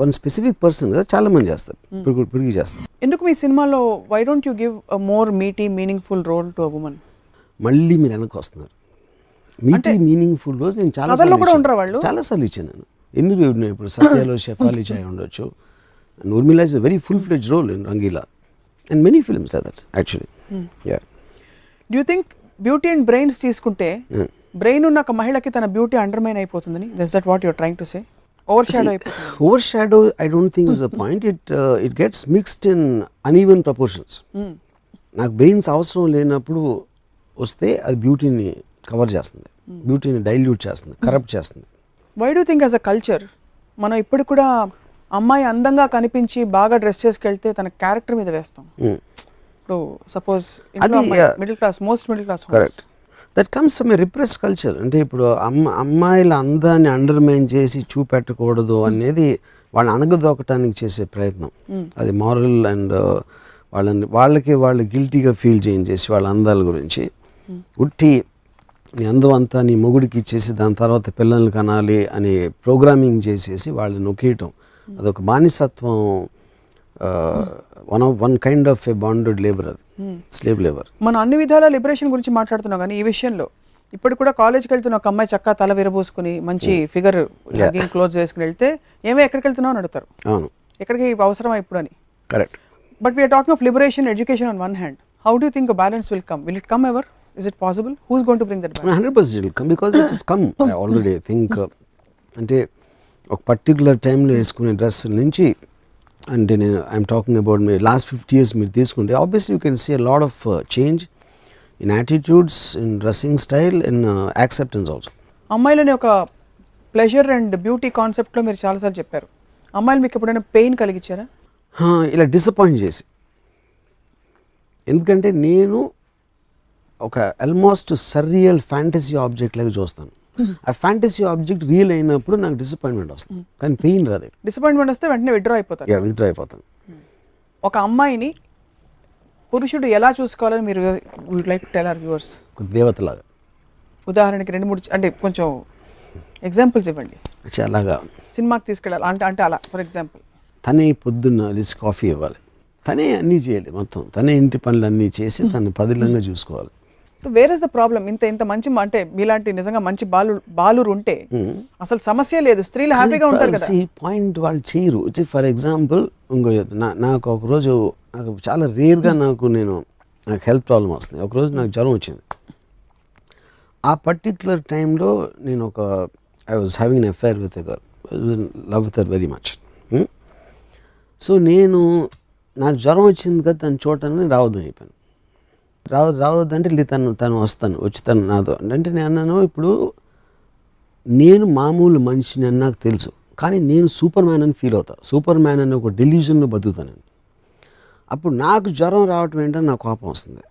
వన్ స్పెసిఫిక్ పర్సన్ కదా, చాలా మంది చేస్తారు, ఇప్పుడు చేస్తారు. ఎందుకు మీ సినిమాలో why don't you give a more meaty meaningful role to a woman? మళ్ళీ మీరు వెనక్కి వస్తున్నారు. మీటీ మీనింగ్ఫుల్ రోల్స్ నేను చాలాసార్లు ఇచ్చాను నేను. ఎందుకు ఇప్పుడు సత్యాలో షెఫాలి చాయ్ ఉండొచ్చు, Urmila is a very full fledge role in Rangeela and many films like that actually. Yeah. Do you think beauty and brains తీసుకుంటే బ్రెయిన్ ఉన్న ఒక మహిళకి తన బ్యూటీ అండర్మైన్ అయిపోతుందని? That's that what you're trying to say? Overshadow, I don't think is the point. It gets mixed in uneven proportions. నాకు brains అవసరం లేనప్పుడు వస్తే అది బ్యూటీని కవర్ చేస్తుంది, బ్యూటీని డైల్యూట్ చేస్తుంది, కరప్ట్ చేస్తుంది. Why do think as a culture మనం ఇప్పుడు కూడా అమ్మాయి అందంగా కనిపించి బాగా డ్రెస్ చేసుకెళ్తే తన క్యారెక్టర్ మీద వేస్తాం? ఇప్పుడు suppose middle class, most middle class, correct, that comes from A repressed culture. అంటే ఇప్పుడు అమ్మాయిల అందాన్ని అండర్మైన్ చేసి చూపెట్టకూడదు అనేది వాళ్ళని అణగదొక్కటానికి చేసే ప్రయత్నం. అది మారల్ అండ్ వాళ్ళు గిల్టీగా ఫీల్ చేయించేసి వాళ్ళ అందాల గురించి ఉట్టి నీ అందం అంతా నీ మొగుడికి ఇచ్చేసి దాని తర్వాత పిల్లల్ని కనాలి అని ప్రోగ్రామింగ్ చేసేసి వాళ్ళని నొక్కేయటం, అదొక బానిసత్వం. One kind of A bonded labour, అది స్లేవ్ లేబర్. మనం అన్ని విధాల లిబరేషన్ గురించి మాట్లాడుతున్నాం కానీ ఈ విషయంలో ఇప్పుడు కూడా కాలేజ్కి వెళ్తున్న ఒక అమ్మాయి చక్కగా తల విరబోసుకుని మంచి ఫిగర్ క్లోత్స్ వేసుకుని వెళ్తే ఏమో ఎక్కడికి వెళ్తున్నావు అని అడుగుతారు. అవును, ఎక్కడికి అవసరమా ఇప్పుడు అని. Correct. But we're talking of liberation, education on one hand. How do think balance will come? Will it come ever? Is it possible? Who's going to bring that back? 100% it will come because it has come already. I think అంటే ఒక particular టైంలో వేసుకునే dress నుంచి అంటే నేను I'm talking about మీ last 50 years మీరు తీసుకుంటే obviously you can see a lot of change in attitudes, in dressing style, in acceptance also. అమ్మాయిలని ఒక ప్లెజర్ అండ్ బ్యూటీ కాన్సెప్ట్లో మీరు చాలాసార్లు చెప్పారు. అమ్మాయిలు మీకు ఎప్పుడైనా పెయిన్ కలిగించారా? ఇలా డిసప్పాయింట్ చేసి, ఎందుకంటే నేను ఒక ఆల్మోస్ట్ సర్రియల్ ఫ్యాంటసీ ఆబ్జెక్ట్ లాగా చూస్తాను. ఆ ఫ్యాంటసీ ఆబ్జెక్ట్ రియల్ అయినప్పుడు నాకు డిసప్పాయింట్మెంట్ వస్తుంది, కానీ పెయిన్ రాదు. డిసప్పాయింట్మెంట్ వస్తే వెంటనే విత్డ్రా అయిపోతాను. ఒక అమ్మాయిని పురుషుడు ఎలా చూసుకోవాలని మీరు would like to tell our viewers? దేవతలాగా. ఉదాహరణకి 2-3 అంటే కొంచెం ఎగ్జాంపుల్స్ ఇవ్వండి. అలాగా సినిమాకి తీసుకెళ్ళాలి అంటే అలా ఫర్ ఎగ్జాంపుల్ తనే పొద్దున్న రిస్క్ కాఫీ ఇవ్వాలి, తనే అన్నీ చేయాలి, మొత్తం తనే ఇంటి పనులు అన్నీ చేసి తను పదిలంగా చూసుకోవాలి. Where is the problem? ఇంత మంచి అంటే మీలాంటి నిజంగా మంచి బాలురు ఉంటే అసలు సమస్య లేదు, స్త్రీలు హ్యాపీగా ఉంటారు కదా. పాయింట్ వాళ్ళు చేయరు. ఫర్ ఎగ్జాంపుల్ ఇంకో నాకు ఒకరోజు నాకు చాలా రేర్గా నాకు హెల్త్ ప్రాబ్లం వస్తుంది. ఒకరోజు నాకు జ్వరం వచ్చింది. ఆ పర్టిక్యులర్ టైంలో నేను I was having an affair with a girl, love with her very much. So నాకు జ్వరం వచ్చింది కదా తను చూడటానికి రావద్దని చెప్పాను. రావద్దంటే తను వచ్చి తను నాతో అంటే నేను అన్నాను, ఇప్పుడు నేను మామూలు మనిషిని అని నాకు తెలుసు, కానీ నేను సూపర్ మ్యాన్ అని ఫీల్ అవుతా, సూపర్ మ్యాన్ అని ఒక డెల్యూజన్లో బతుకుతాను. అప్పుడు నాకు జ్వరం రావటం ఏంటని నాకు కోపం వస్తుంది.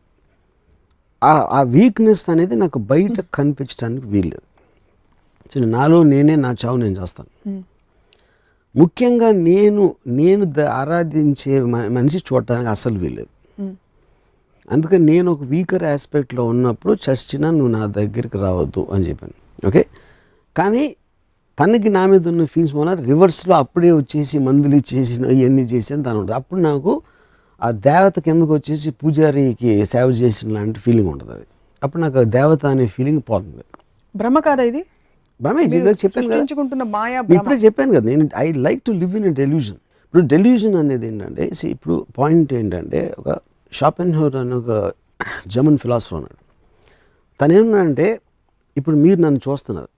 ఆ వీక్నెస్ అనేది నాకు బయట కనిపించడానికి వీల్లేదు. సో నాలో నా చావు నేను చేస్తాను. ముఖ్యంగా నేను ఆరాధించే మనిషి చూడటానికి అస్సలు వీల్లేదు. అందుకని నేను ఒక వీకర్ ఆస్పెక్ట్లో ఉన్నప్పుడు చచ్చినా నువ్వు నా దగ్గరికి రావద్దు అని చెప్పాను. ఓకే, కానీ తనకి నా మీద ఉన్న ఫీల్స్ మూల రివర్స్లో అప్పుడే వచ్చేసి మందులు ఇచ్చేసి ఇవన్నీ చేసి తను ఉంటుంది. అప్పుడు నాకు ఆ దేవత కిందకు వచ్చేసి పూజారికి సేవ చేసిన లాంటి ఫీలింగ్ ఉంటుంది. అది అప్పుడు నాకు ఆ దేవత అనే ఫీలింగ్ పోతుంది. భ్రమ కాదా ఇది? భ్రమ చెప్పాను కదా, ఇప్పుడే చెప్పాను కదా, నేను I like to live in a delusion. ఇప్పుడు డెల్యూజన్ అనేది ఏంటంటే ఇప్పుడు పాయింట్ ఏంటంటే ఒక షాపెన్హౌర్ అని ఒక జర్మన్ ఫిలాసఫర్ ఉన్నాడు. తనేమన్నాడంటే ఇప్పుడు మీరు నన్ను చూస్తున్నారు,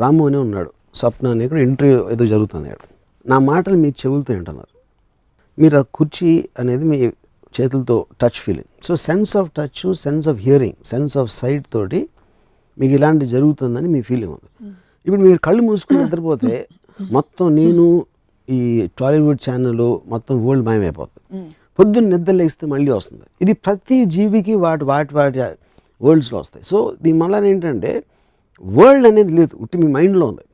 రాము అనే ఉన్నాడు, స్వప్న అనే ఇక్కడ ఇంటర్వ్యూ ఏదో జరుగుతుంది, నా మాటలు మీ చెవులతో వింటున్నారు, మీరు ఆ కుర్చీ అనేది మీ చేతులతో touch feeling. So sense of touch, sense of hearing, sense of sight తోటి మీకు ఇలాంటి జరుగుతుందని మీ ఫీలింగ్ ఉంది. ఇప్పుడు మీరు కళ్ళు మూసుకుని నిద్రపోతే మొత్తం నేను ఈ టాలీవుడ్ ఛానల్ మొత్తం వరల్డ్ మాయమైపోతుంది. పొద్దున్న నిద్ర లేస్తే మళ్ళీ వస్తుంది. ఇది ప్రతి జీవికి వాటి వరల్డ్స్లో వస్తాయి. సో దీని వల్ల ఏంటంటే వరల్డ్ అనేది లేదు, ఉట్టి మీ మైండ్లో ఉంది.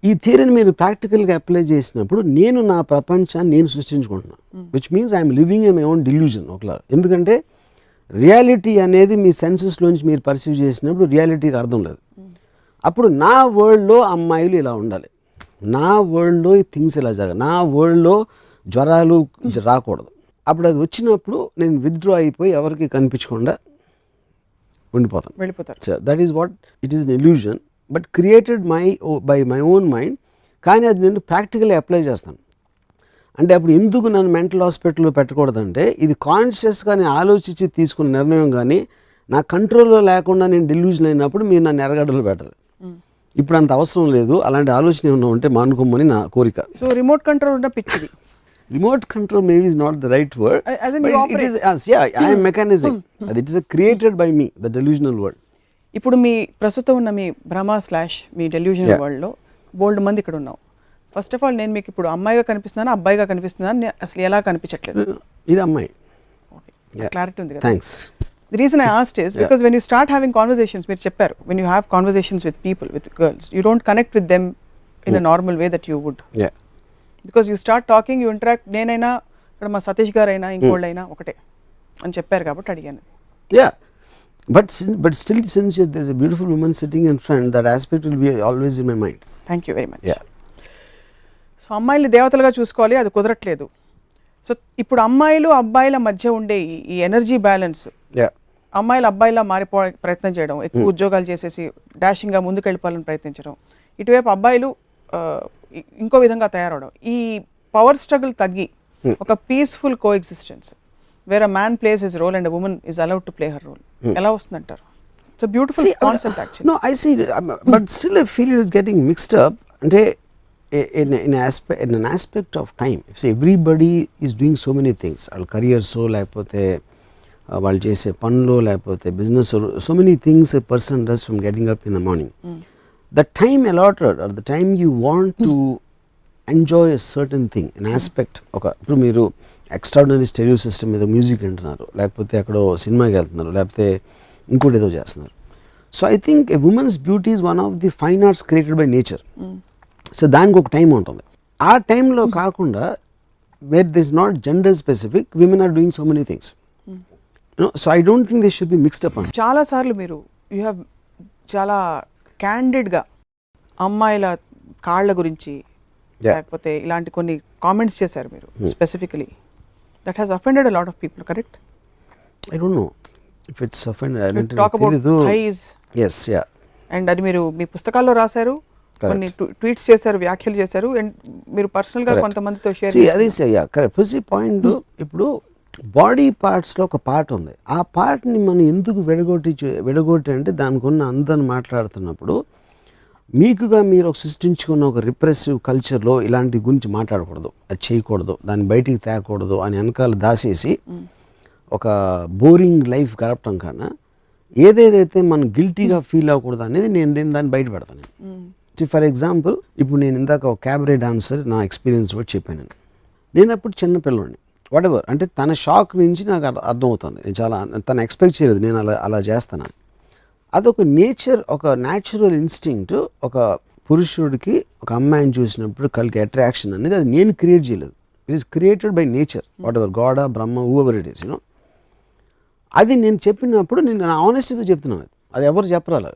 ఈ థియరీని మీరు ప్రాక్టికల్గా అప్లై చేసినప్పుడు నేను నా ప్రపంచాన్ని నేను సృష్టించుకుంటున్నాను, which means I'm living in my own delusion ఒకలా. ఎందుకంటే రియాలిటీ అనేది మీ సెన్సెస్లోంచి మీరు పర్సీవ్ చేసినప్పుడు రియాలిటీకి అర్థం లేదు. అప్పుడు నా వరల్డ్లో అమ్మాయిలు ఇలా ఉండాలి, నా వరల్డ్లో ఈ థింగ్స్ ఇలా జరగాలి, నా వరల్డ్లో జ్వరాలు రాకూడదు. అప్పుడు అది వచ్చినప్పుడు నేను విత్డ్రా అయిపోయి ఎవరికి కనిపించకుండా ఉండిపోతాను, వెళ్ళిపోతారు. So that is what it is an illusion but created by my own mind. కానీ అది నేను ప్రాక్టికల్లీ అప్లై చేస్తాను. అంటే అప్పుడు ఎందుకు నన్ను మెంటల్ హాస్పిటల్లో పెట్టకూడదంటే ఇది కాన్షియస్గా నేను ఆలోచించి తీసుకున్న నిర్ణయం, కానీ నా కంట్రోల్లో లేకుండా నేను డెల్యూజన్ అయినప్పుడు మీరు నన్ను ఎరగడలు పెట్టాలి. ఇప్పుడు అంత అవసరం లేదు, అలాంటి ఆలోచన ఏమన్నా ఉంటే మానుకోమని నా కోరిక. సో రిమోట్ కంట్రోల్ ఉన్న పిచ్చిది. Remote control maybe is not the right word, As in but you it operate. is I am mechanism. It is created by me, the delusional world. ఇప్పుడు మీ ప్రస్తుతం ఉన్న మీ భ్రమ / మీ డెల్యూజనల్ వరల్డ్లో బోల్డ్ మంది ఇక్కడ ఉన్నాం. ఫస్ట్ ఆఫ్ ఆల్ నేను మీకు ఇప్పుడు అమ్మాయిగా కనిపిస్తున్నాను, అబ్బాయిగా కనిపిస్తున్నాను, అసలు ఎలా కనిపించట్లేదు? ఇది అమ్మాయి. ఓకే, క్లారిటీ ఉంది కదా. Thanks. The reason I asked is because when you start having conversations, మీరు చెప్పారు, when you have conversations with people, with girls, you don't connect with them in a normal way that you would. Yeah. Because you start talking, you interact. నేనైనా ఇక్కడ మా సతీష్ గారు అయినా ఇంకోళ్ళైనా ఒకటే అని చెప్పారు కాబట్టి అడిగాను. Yeah. But still, since there's a beautiful woman sitting in front, that aspect will be always in my mind. Thank you very much. Yeah. So అమ్మాయిల్ని దేవతలుగా చూసుకోవాలి, అది కుదరట్లేదు. సో ఇప్పుడు అమ్మాయిలు అబ్బాయిల మధ్య ఉండే ఈ ఎనర్జీ బ్యాలెన్స్, Yeah. అమ్మాయిలు అబ్బాయిలా మారిపోవే ప్రయత్నం చేయడం, ఎక్కువ ఉద్యోగాలు చేసేసి డాషింగ్గా ముందుకు వెళ్ళిపోవాలని ప్రయత్నించడం, ఇటువైపు అబ్బాయిలు ఇంకో విధంగా తయారవడం, ఈ పవర్ స్ట్రగుల్ తగ్గి ఒక peaceful coexistence where a man plays his role and a woman is allowed to play her role ఎలా వస్తుందంటారు? It's a beautiful concept actually. No, I see, but still I feel it is getting mixed up. అంటే in an aspect of time, if everybody is doing so many things, వాళ్ళ careers లేకపోతే వాళ్ళు చేసే పనులు లేకపోతే business, so many things a person does from getting up in the morning. The time allotted or the time you want to enjoy a certain thing, an aspect. ఇప్పుడు మీరు extraordinary stereo system మీద music వింటున్నారు, లేకపోతే ఎక్కడో సినిమాకి వెళ్తున్నారు, లేకపోతే ఇంకోటి ఏదో చేస్తున్నారు. So I think a woman's beauty is one of the fine arts created by nature. So దానికి ఒక టైం ఉంటుంది. ఆ టైంలో కాకుండా where this not gender specific, women are doing so many things. So I don't think they should be mixed up. చాలాసార్లు మీరు you have చాలా క్యాండిడ్గా అమ్మాయిల కాళ్ళ గురించి లేకపోతే ఇలాంటి కొన్ని కామెంట్స్ చేశారు మీరు specifically. That has offended a lot of people, correct? I don't know if it's offended. Talk about thighs. Yes, yeah. And అది మీరు మీ పుస్తకాల్లో రాశారు, కొన్ని ట్వీట్స్ చేశారు, వ్యాఖ్యలు చేశారు, అండ్ మీరు పర్సనల్గా కొంతమందితో షేర్ See, అదే కరెక్ట్. ఫస్ట్ పాయింట్, ఇప్పుడు బాడీ పార్ట్స్లో ఒక పార్ట్ ఉంది. ఆ పార్ట్ని మనం ఎందుకు విడగొట్టి అంటే దానికి ఉన్న అందాన్ని మాట్లాడుతున్నప్పుడు మీకుగా మీరు ఒక సృష్టించుకున్న ఒక రిప్రెసివ్ కల్చర్లో ఇలాంటి గురించి మాట్లాడకూడదు, అది చేయకూడదు, దాన్ని బయటికి తేకూడదు అని వెనకాల దాసేసి ఒక బోరింగ్ లైఫ్ గడపటం కన్నా ఏదేదైతే మనం గిల్టీగా ఫీల్ అవ్వకూడదు అనేది దాన్ని బయట పెడతాను. ఫర్ ఎగ్జాంపుల్, ఇప్పుడు నేను ఇందాక ఒక క్యాబరే డాన్సర్ నా ఎక్స్పీరియన్స్ కూడా చెప్పాను. నేను అప్పుడు చిన్న పిల్లోడిని, వాట్ ఎవర్, అంటే తన షాక్ నుంచి నాకు అర్థమవుతుంది. నేను చాలా తను ఎక్స్పెక్ట్ చేయలేదు నేను అలా చేస్తాను. అదొక నేచర్, ఒక న్యాచురల్ ఇన్స్టింక్ట్. ఒక పురుషుడికి ఒక అమ్మాయిని చూసినప్పుడు కలిగే అట్రాక్షన్ అనేది అది నేను క్రియేట్ చేయలేదు. It is created by nature, what ever, God, Brahma, whoever it is, అది నేను చెప్పినప్పుడు నేను నా ఆనెస్టీతో చెప్తున్నాను. అది ఎవరు చెప్పరాలి.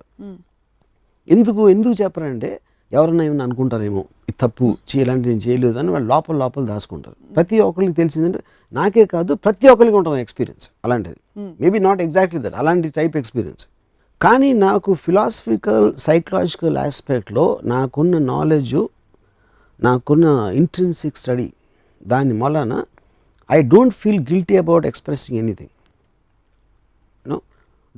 ఎందుకు చెప్పరంటే ఎవరన్నా ఏమన్నా అనుకుంటారేమో, ఇది తప్పు, ఇలాంటి నేను చేయలేదు అని వాళ్ళు లోపల దాచుకుంటారు. ప్రతి ఒక్కరికి తెలిసిందంటే, నాకే కాదు ప్రతి ఒక్కరికి ఉంటుంది ఎక్స్పీరియన్స్ అలాంటిది. మేబీ నాట్ ఎగ్జాక్ట్లీ దట్, అలాంటి టైప్ ఎక్స్పీరియన్స్. కానీ నాకు ఫిలాసఫికల్ సైకలాజికల్ ఆస్పెక్ట్లో నాకున్న నాలెడ్జు, నాకున్న ఇంట్రిన్సిక్ స్టడీ, దాని వలన I don't feel guilty about expressing anything.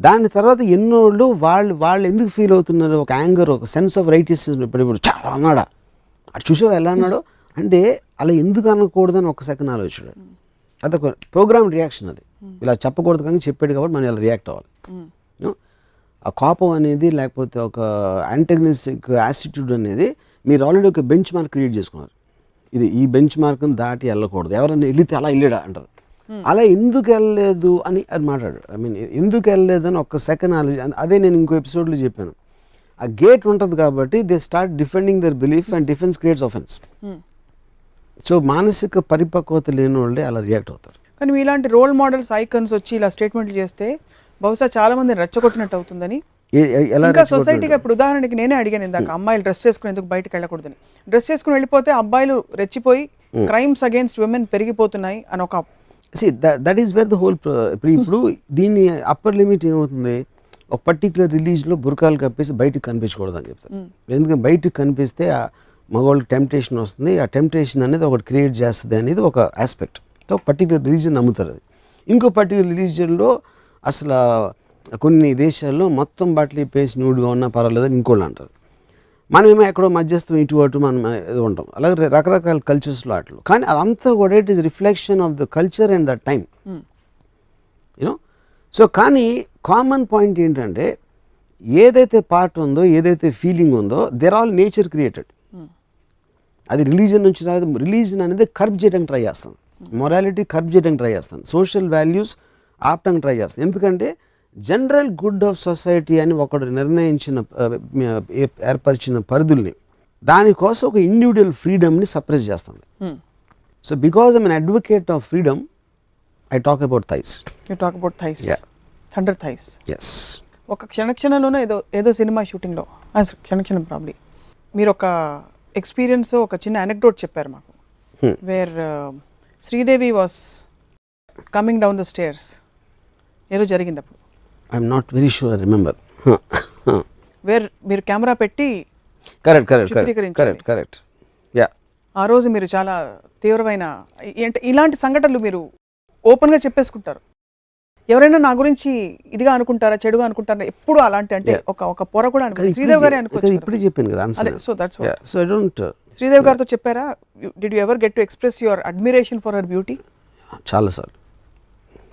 దాని తర్వాత ఎన్నోళ్ళు వాళ్ళు ఎందుకు ఫీల్ అవుతున్నారు, ఒక యాంగర్, ఒక సెన్స్ ఆఫ్ రైటిసిజం. ఇప్పుడు చాలా అన్నాడా, అటు చూసావు ఎలా అన్నాడో అంటే అలా ఎందుకు అనకూడదని ఒక సెకండ్ ఆలోచించాడు. అదొక ప్రోగ్రామ్ రియాక్షన్. అది ఇలా చెప్పకూడదు కానీ చెప్పాడు కాబట్టి మనం ఇలా రియాక్ట్ అవ్వాలి. ఆ కోపం అనేది లేకపోతే ఒక యాంటగనిస్టిక్ యాటిట్యూడ్ అనేది మీరు ఆల్రెడీ ఒక బెంచ్ మార్క్ క్రియేట్ చేసుకున్నారు. ఈ బెంచ్ మార్క్ని దాటి వెళ్ళకూడదు, ఎవరైనా వెళితే అలా వెళ్ళాడా అంటారు. అలా ఎందుకు వెళ్ళలేదు అని అది మాట్లాడాడు. ఐ మీన్ ఎందుకు వెళ్ళలేదు అని ఒక్క సెకండ్ ఆలోచన. అదే నేను ఇంకో ఎపిసోడ్లో చెప్పాను. ఆ గేట్ ఉంటుంది కాబట్టి they start defending there belief and defence creates offence. So మానసిక పరిపక్వత లేని వాళ్ళే అలా రియాక్ట్ అవుతారు. కానీ మీలాంటి రోల్ మోడల్స్ ఐకన్స్ వచ్చి ఇలా స్టేట్మెంట్లు చేస్తే బహుశా చాలా మందిని రెచ్చగొట్టినట్టు అవుతుందని. ఎలా ఇంకా సొసైటీగా ఇప్పుడు ఉదాహరణకి నేనే అడిగాను ఇందాక, అమ్మాయిలు డ్రెస్ చేసుకుని ఎందుకు బయటకు వెళ్ళకూడదని. డ్రెస్ చేసుకుని వెళ్ళిపోతే అబ్బాయిలు రెచ్చిపోయి క్రైమ్స్ అగేన్స్ట్ విమెన్ పెరిగిపోతున్నాయి అని ఒక that is where the whole. ఇప్పుడు దీన్ని అప్పర్ లిమిట్ ఏమవుతుంది, ఒక పర్టికులర్ రిలీజ్లో బురకాలు కప్పేసి బయటకు కనిపించకూడదు అని చెప్తారు. ఎందుకంటే బయటకు కనిపిస్తే ఆ మగవాళ్ళకి టెంప్టేషన్ వస్తుంది, ఆ టెంప్టేషన్ అనేది ఒకటి క్రియేట్ చేస్తుంది అనేది ఒక ఆస్పెక్ట్. ఒక పర్టికులర్ రిలీజన్ నమ్ముతారు అది. ఇంకో పర్టికులర్ రిలీజియన్లో అసలు కొన్ని దేశాల్లో మొత్తం బట్టలు ఇప్పేసి న్యూడ్గా ఉన్నా పర్వాలేదని ఇంకోళ్ళు అంటారు. మనమేమో ఎక్కడో మధ్యస్థం ఇటు అటు మనం ఏదో ఉంటాం. అలాగే రకరకాల కల్చర్స్లో అట్లు. కానీ అదంతా కూడా it is reflection of the culture and the time, you know. So కానీ కామన్ పాయింట్ ఏంటంటే ఏదైతే పార్ట్ ఉందో, ఏదైతే ఫీలింగ్ ఉందో, దేర్ ఆల్ నేచర్ క్రియేటెడ్. అది రిలీజన్ నుంచి రాదు. రిలీజన్ అనేది కర్బ్ చేయడానికి ట్రై చేస్తాం, మొరాలిటీ కర్బ్ చేయడానికి ట్రై చేస్తాం, సోషల్ వాల్యూస్ ఆపడానికి ట్రై చేస్తాం. ఎందుకంటే జనరల్ గుడ్ ఆఫ్ సొసైటీ అని ఒకడు నిర్ణయించిన ఏర్పరిచిన పరిధుల్ని, దానికోసం ఒక ఇండివిజువల్ ఫ్రీడమ్ని సప్రెస్ చేస్తుంది. So because I'm an advocate of freedom, I talk about thighs. You talk about thighs, thunder thighs. Yes. ఒక క్షణక్షణంలోనే ఏదో సినిమా షూటింగ్లో, క్షణక్షణం ప్రాబ్లీ మీరు ఒక ఎక్స్పీరియన్స్, ఒక చిన్న అనెక్డోట్ చెప్పారు మాకు, where Sridevi was coming down the stairs, ఏదో జరిగింది అప్పుడు. I'm not very sure, I remember. Where మీరు కెమెరా పెట్టి కరెక్ట్. యా, ఆ రోజు మీరు చాలా తీవ్రమైన ఇలాంటి సంఘటనలు మీరు ఓపెన్గా చెప్పేసుకుంటారు. ఎవరైనా నా గురించి ఇదిగా అనుకుంటారా, చెడుగా అనుకుంటారా, ఎప్పుడు అలాంటి అంటే ఒక పొర కూడా అనుకుంటారు. శ్రీదేవి గారే అనుకుంటారు. ఇప్పుడే చెప్పాను కదా answer. So that's what. So I don't. Sridevi గారితో చెప్పారా, did you ever get to express your admiration for her beauty? చాలాసార్లు,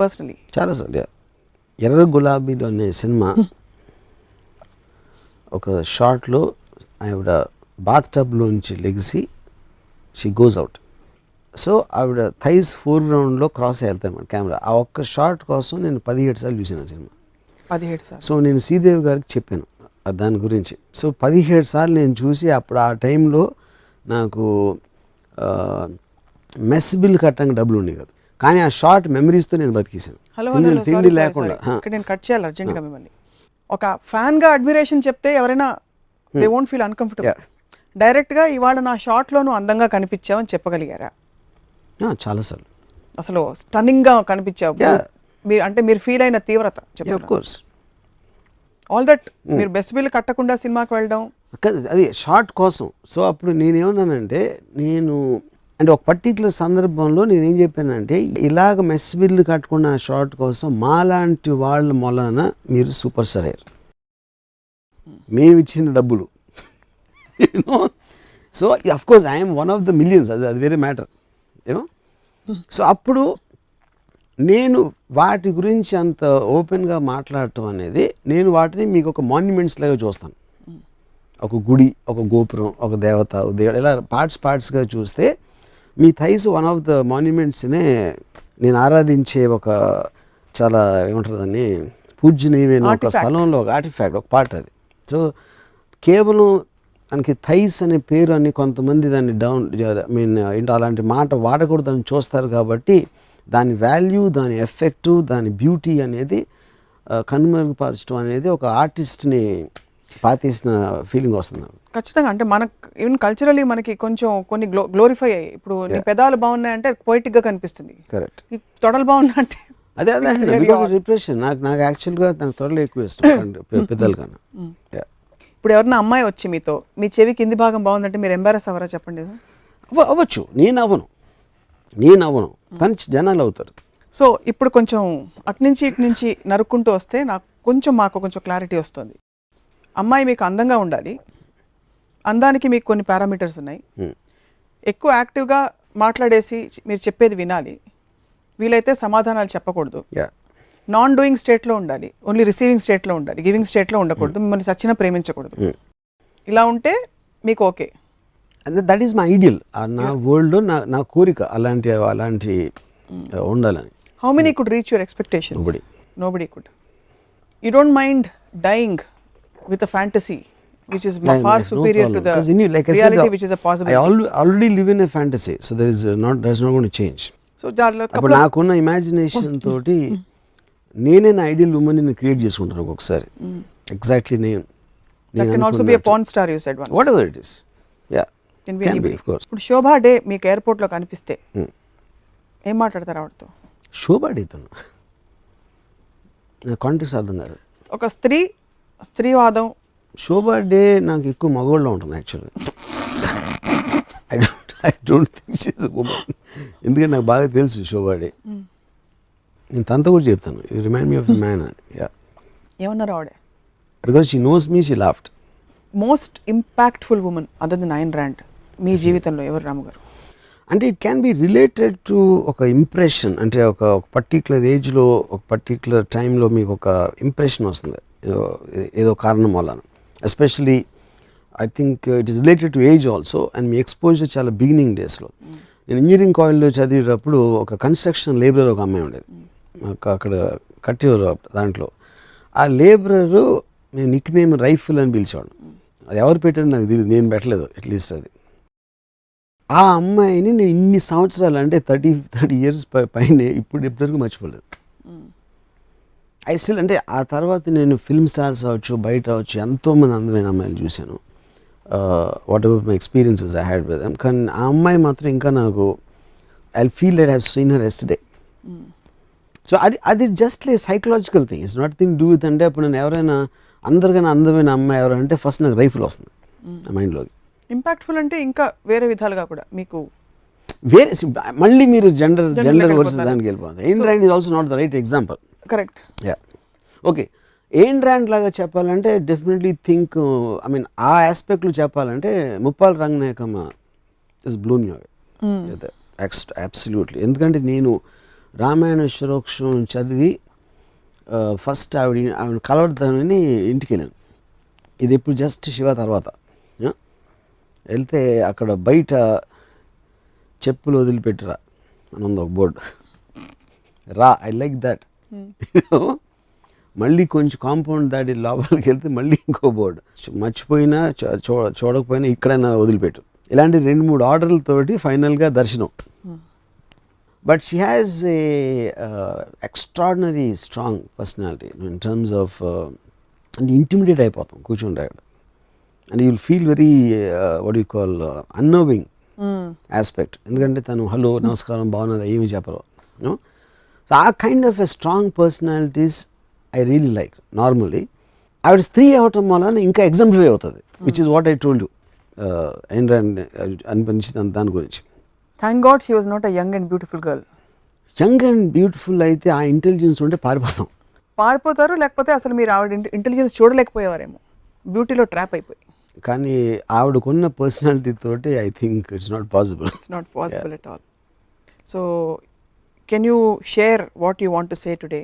పర్సనలీ చాలాసార్లు. ఎర్ర గులాబీలో అనే సినిమా ఒక షార్ట్లో ఆవిడ బాత్ టబ్లోంచి లెగిసి షీ గోస్ అవుట్. సో ఆవిడ థైస్ ఫోర్గ్రౌండ్లో క్రాస్ వెళ్తాయి కెమెరా. ఆ ఒక్క షార్ట్ కోసం నేను 17 సార్లు చూసాను సినిమా. 17 సార్లు. సో నేను శ్రీదేవి గారికి చెప్పాను దాని గురించి. సో 17 సార్లు నేను చూసి అప్పుడు ఆ టైంలో నాకు మెస్ బిల్ కట్టడానికి డబ్బులు ఉండేవి కదా. కానీ ఆ షార్ట్ మెమరీస్తో నేను బతికేసాను, తిండి లేకుండా. నేను కట్ చేయాలి అర్జెంట్గా మిమ్మల్ని. ఒక ఫ్యాన్గా అడ్మిరేషన్ చెప్తే ఎవరైనా దే వోంట్ ఫీల్ అన్కంఫర్టబుల్. డైరెక్ట్గా ఇవాళ నా షార్ట్లోనూ అందంగా కనిపించావని చెప్పగలిగారా? చాలాసార్లు. అసలు స్టన్నింగ్గా కనిపించావు మీరు, అంటే మీరు ఫీల్ అయిన తీవ్రత చెప్పండి. ఆల్ దట్ మీరు బెస్ట్ బిల్ కట్టకుండా సినిమాకి వెళ్ళడం అది షార్ట్ కోసం. సో అప్పుడు నేనేమన్నానంటే, అంటే ఒక పర్టికులర్ సందర్భంలో నేనేం చెప్పానంటే, ఇలాగ మెస్ బిల్లు కట్టుకున్న షార్ట్ కోసం మాలాంటి వాళ్ళ మొలన మీరు సూపర్ స్టార్ అయ్యారు, మేము ఇచ్చిన డబ్బులు. So of course I'm one of the millions, అది వేరే మ్యాటర్, యూనో. సో అప్పుడు నేను వాటి గురించి అంత ఓపెన్గా మాట్లాడటం అనేది, నేను వాటిని మీకు ఒక మాన్యుమెంట్స్ లాగా చూస్తాను. ఒక గుడి, ఒక గోపురం, ఒక దేవత, దేవుడు, ఇలా పార్ట్స్గా చూస్తే మీ థైస్ వన్ ఆఫ్ ద మాన్యుమెంట్స్నే నేను ఆరాధించే ఒక చాలా ఏమంటారు పూజ్యనీయమైన ఒక స్థలంలో ఒక ఆర్టిఫాక్ట్, ఒక పార్ట్ అది. సో కేవలం మనకి థైస్ అనే పేరు అని కొంతమంది దాన్ని ఏంటో అలాంటి మాట వాడకూడదని చూస్తారు. కాబట్టి దాని వాల్యూ, దాని ఎఫెక్టు, దాని బ్యూటీ అనేది కనుమరుగుపరచడం అనేది ఒక ఆర్టిస్ట్ని పాతేసిన ఫీలింగ్ వస్తుంది. ఖచ్చితంగా. అంటే మనకు ఈవెన్ కల్చరలీ మనకి కొంచెం కొన్ని గ్లోరిఫై అయ్యాయి. ఇప్పుడు నీ పెదాలు బాగున్నాయంటే పొయిటిక్గా కనిపిస్తుంది. కరెక్ట్. ఈ తొడలు బాగున్నా అంటే అదే బికాస్ రిప్రెషన్. నాకు యాక్చువల్గా నాకు తొడలు ఎక్కువ ఇష్టం పెద్దలు కన్నా. ఇప్పుడు ఎవరన్నా అమ్మాయి వచ్చి మీతో మీ చెవి కింది భాగం బాగుందంటే మీరు ఎంబారస్ అవ్వరా చెప్పండి? అవ్వచ్చు. నేను అవ్వను కానీ జనాలు అవుతారు. సో ఇప్పుడు కొంచెం అటు నుంచి నరుక్కుంటూ వస్తే మాకు కొంచెం క్లారిటీ వస్తుంది. అమ్మాయి మీకు అందంగా ఉండాలి, అందానికి మీకు కొన్ని పారామీటర్స్ ఉన్నాయి. ఎక్కువ యాక్టివ్గా మాట్లాడేసి మీరు చెప్పేది వినాలి, వీలైతే సమాధానాలు చెప్పకూడదు, నాన్ డూయింగ్ స్టేట్లో ఉండాలి, ఓన్లీ రిసీవింగ్ స్టేట్లో ఉండాలి, గివింగ్ స్టేట్లో ఉండకూడదు, మిమ్మల్ని సచ్చినా ప్రేమించకూడదు. ఇలా ఉంటే మీకు okay. That is my ideal. నా వరల్డ్లో నా కోరిక అలాంటి ఉండాలని. How many could reach your expectations? Nobody. Nobody could. You don't mind dying with a fantasy which is far superior to the like I reality said, which is a I possibility. already live in a fantasy, so that's not going to change. So couple అప్పుడు నాకున్న imagination తోటి నేనే నా ideal women create చేసుకుంటాను ఒక్కొక్కసారి. Exactly that can also be a porn star, you said once. whatever it is, yeah, Can be can be, anybody. of course. ఇప్పుడు శోభా day మీకు airport లో కనిపిస్తే ఏం మాట్లాడతారు ఆవిడతో? శోభాడేతను నా కాంటెక్స్ట్ అర్థం కాదు. ఒక స్త్రీవాదం. శోభాడే నాకు ఎక్కువ మగోళ్ళలో ఉంటుంది యాక్చువల్గా. I don't think she is a woman. ఎందుకంటే నాకు బాగా తెలుసు శోభాడే. నేను తనతో కూడా చెప్తాను, you remind me of the man అని. యా, ఏమన్నారు ఆవిడ? Because she knows me, she laughed. Most impactful women other than Ayn Rand మీ జీవితంలో ఎవరు రాము గారు? అంటే it can be related to ఒక ఇంప్రెషన్. అంటే ఒక పర్టిక్యులర్ ఏజ్లో ఒక పర్టిక్యులర్ టైంలో మీకు ఒక ఇంప్రెషన్ వస్తుంది ఏదో కారణం వలన. Especially I think it is related to age also, and me exposure చాలా బిగినింగ్ డేస్లో. నేను ఇంజనీరింగ్ కాలేజ్లో చదివేటప్పుడు ఒక కన్స్ట్రక్షన్ లేబరర్ ఒక అమ్మాయి ఉండేది అక్కడ కట్టేవారు. దాంట్లో ఆ లేబరరు నేను నిక్ నేమ్ రైఫిల్ అని పిలిచేవాడు. అది ఎవరు పెట్టారు నాకు తెలియదు, నేను పెట్టలేదు అట్లీస్ట్ అది. ఆ అమ్మాయిని నేను ఇన్ని సంవత్సరాలు అంటే 30 years పైన ఇప్పటివరకు మర్చిపోలేదు. ఐ స్టిల్ అంటే ఆ తర్వాత నేను ఫిల్మ్ స్టార్స్ అవ్వచ్చు, బయట అవ్వచ్చు, ఎంతోమంది అందమైన అమ్మాయిలు చూశాను. What ever my experiences I had with them. కానీ ఆ అమ్మాయి మాత్రం ఇంకా నాకు I feel that I have seen her yesterday. So అది జస్ట్ లే psychological thing, it's not thing do with. అంటే అప్పుడు నేను ఎవరైనా అందరికన్నా అందమైన అమ్మాయి ఎవరంటే ఫస్ట్ నాకు రైఫిల్ వస్తుంది నా మైండ్లోకి. ఇంపాక్ట్ఫుల్ అంటే ఇంకా వేరే విధాలుగా కూడా మీకు వేరే మళ్ళీ మీరు జెండర్ వర్సెస్ దానికి వెళ్ళిపోతుంది. Ayn Rand is also not the right example. Correct. Yeah, okay. Ayn Rand లాగా చెప్పాలంటే డెఫినెట్లీ థింక్, ఐ మీన్ ఆ ఆస్పెక్ట్లో చెప్పాలంటే Muppala Ranganayakamma is blown you away absolutely. ఎందుకంటే నేను రామాయణ శిరోక్షం చదివి ఫస్ట్ ఆవిడ కలవడతానని ఇంటికి వెళ్ళాను. ఇది ఇప్పుడు జస్ట్ శివ తర్వాత వెళ్తే అక్కడ బయట చెప్పులు వదిలిపెట్టురా అని ఉంది ఒక బోర్డు. రా, ఐ లైక్ దట్. మళ్ళీ కొంచెం కాంపౌండ్ దాటి లోపలికి వెళ్తే మళ్ళీ ఇంకో బోర్డు, మర్చిపోయినా చూడకపోయినా ఇక్కడైనా వదిలిపెట్టు. ఇలాంటి 2-3 ఆర్డర్లతోటి ఫైనల్గా దర్శనం. But she has a extraordinary strong personality in terms of అంటే ఇంటిమిడేట్ అయిపోతాం కూర్చుంటే అక్కడ. And you will feel very what you call annoying aspect. ఎందుకంటే తను హలో నమస్కారం బాగున్నారా ఏమి చెప్పరు. So a kind of a strong personalities I really like. Normally ఆవిడ స్త్రీ అవటం వలన ఇంకా ఎగ్జాంప్లిఫై అవుతుంది, which is what I told you Ayn Rand అనిపించింది దాని గురించి. Thank God she was not a young and beautiful girl. Young and beautiful అయితే ఆ ఇంటెలిజెన్స్ ఉంటే పారిపోతారు, లేకపోతే అసలు మీరు ఆవిడ ఇంటెలిజెన్స్ చూడలేకపోయేవారేమో, బ్యూటీలో ట్రాప్ అయిపోయి. కానీ ఆవిడకున్న పర్సనాలిటీ తోటి I think it's not possible. It's not possible at all. So can you share what you want to say today?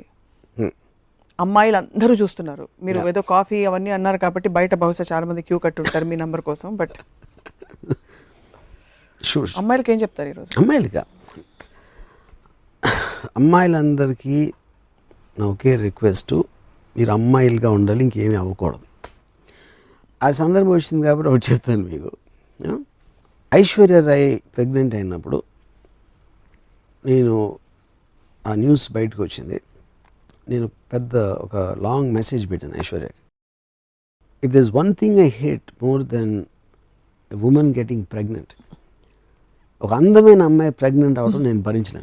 అమ్మాయిలు అందరూ చూస్తున్నారు, మీరు ఏదో కాఫీ అవన్నీ అన్నారు కాబట్టి బయట బహుశా చాలా మంది క్యూ కట్టుంటారు మీ నంబర్ కోసం. బట్ అమ్మాయిలకి ఏం చెప్తారు ఈరోజు? అమ్మాయిలందరికీ నా ఒకే రిక్వెస్ట్, మీరు అమ్మాయిలుగా ఉండాలి, ఇంకేమీ అవ్వకూడదు. ఆ సందర్భం వచ్చింది కాబట్టి ఒకటి చెప్తాను మీకు. ఐశ్వర్య రాయ్ ప్రెగ్నెంట్ అయినప్పుడు నేను ఆ న్యూస్ బయటకు వచ్చింది. నేను పెద్ద ఒక లాంగ్ మెసేజ్ పెట్టాను Aishwarya. If there is one thing I hate more than a woman getting pregnant, ఒక అందమైన అమ్మాయి ప్రెగ్నెంట్ అవ్వడం నేను భరించలేను.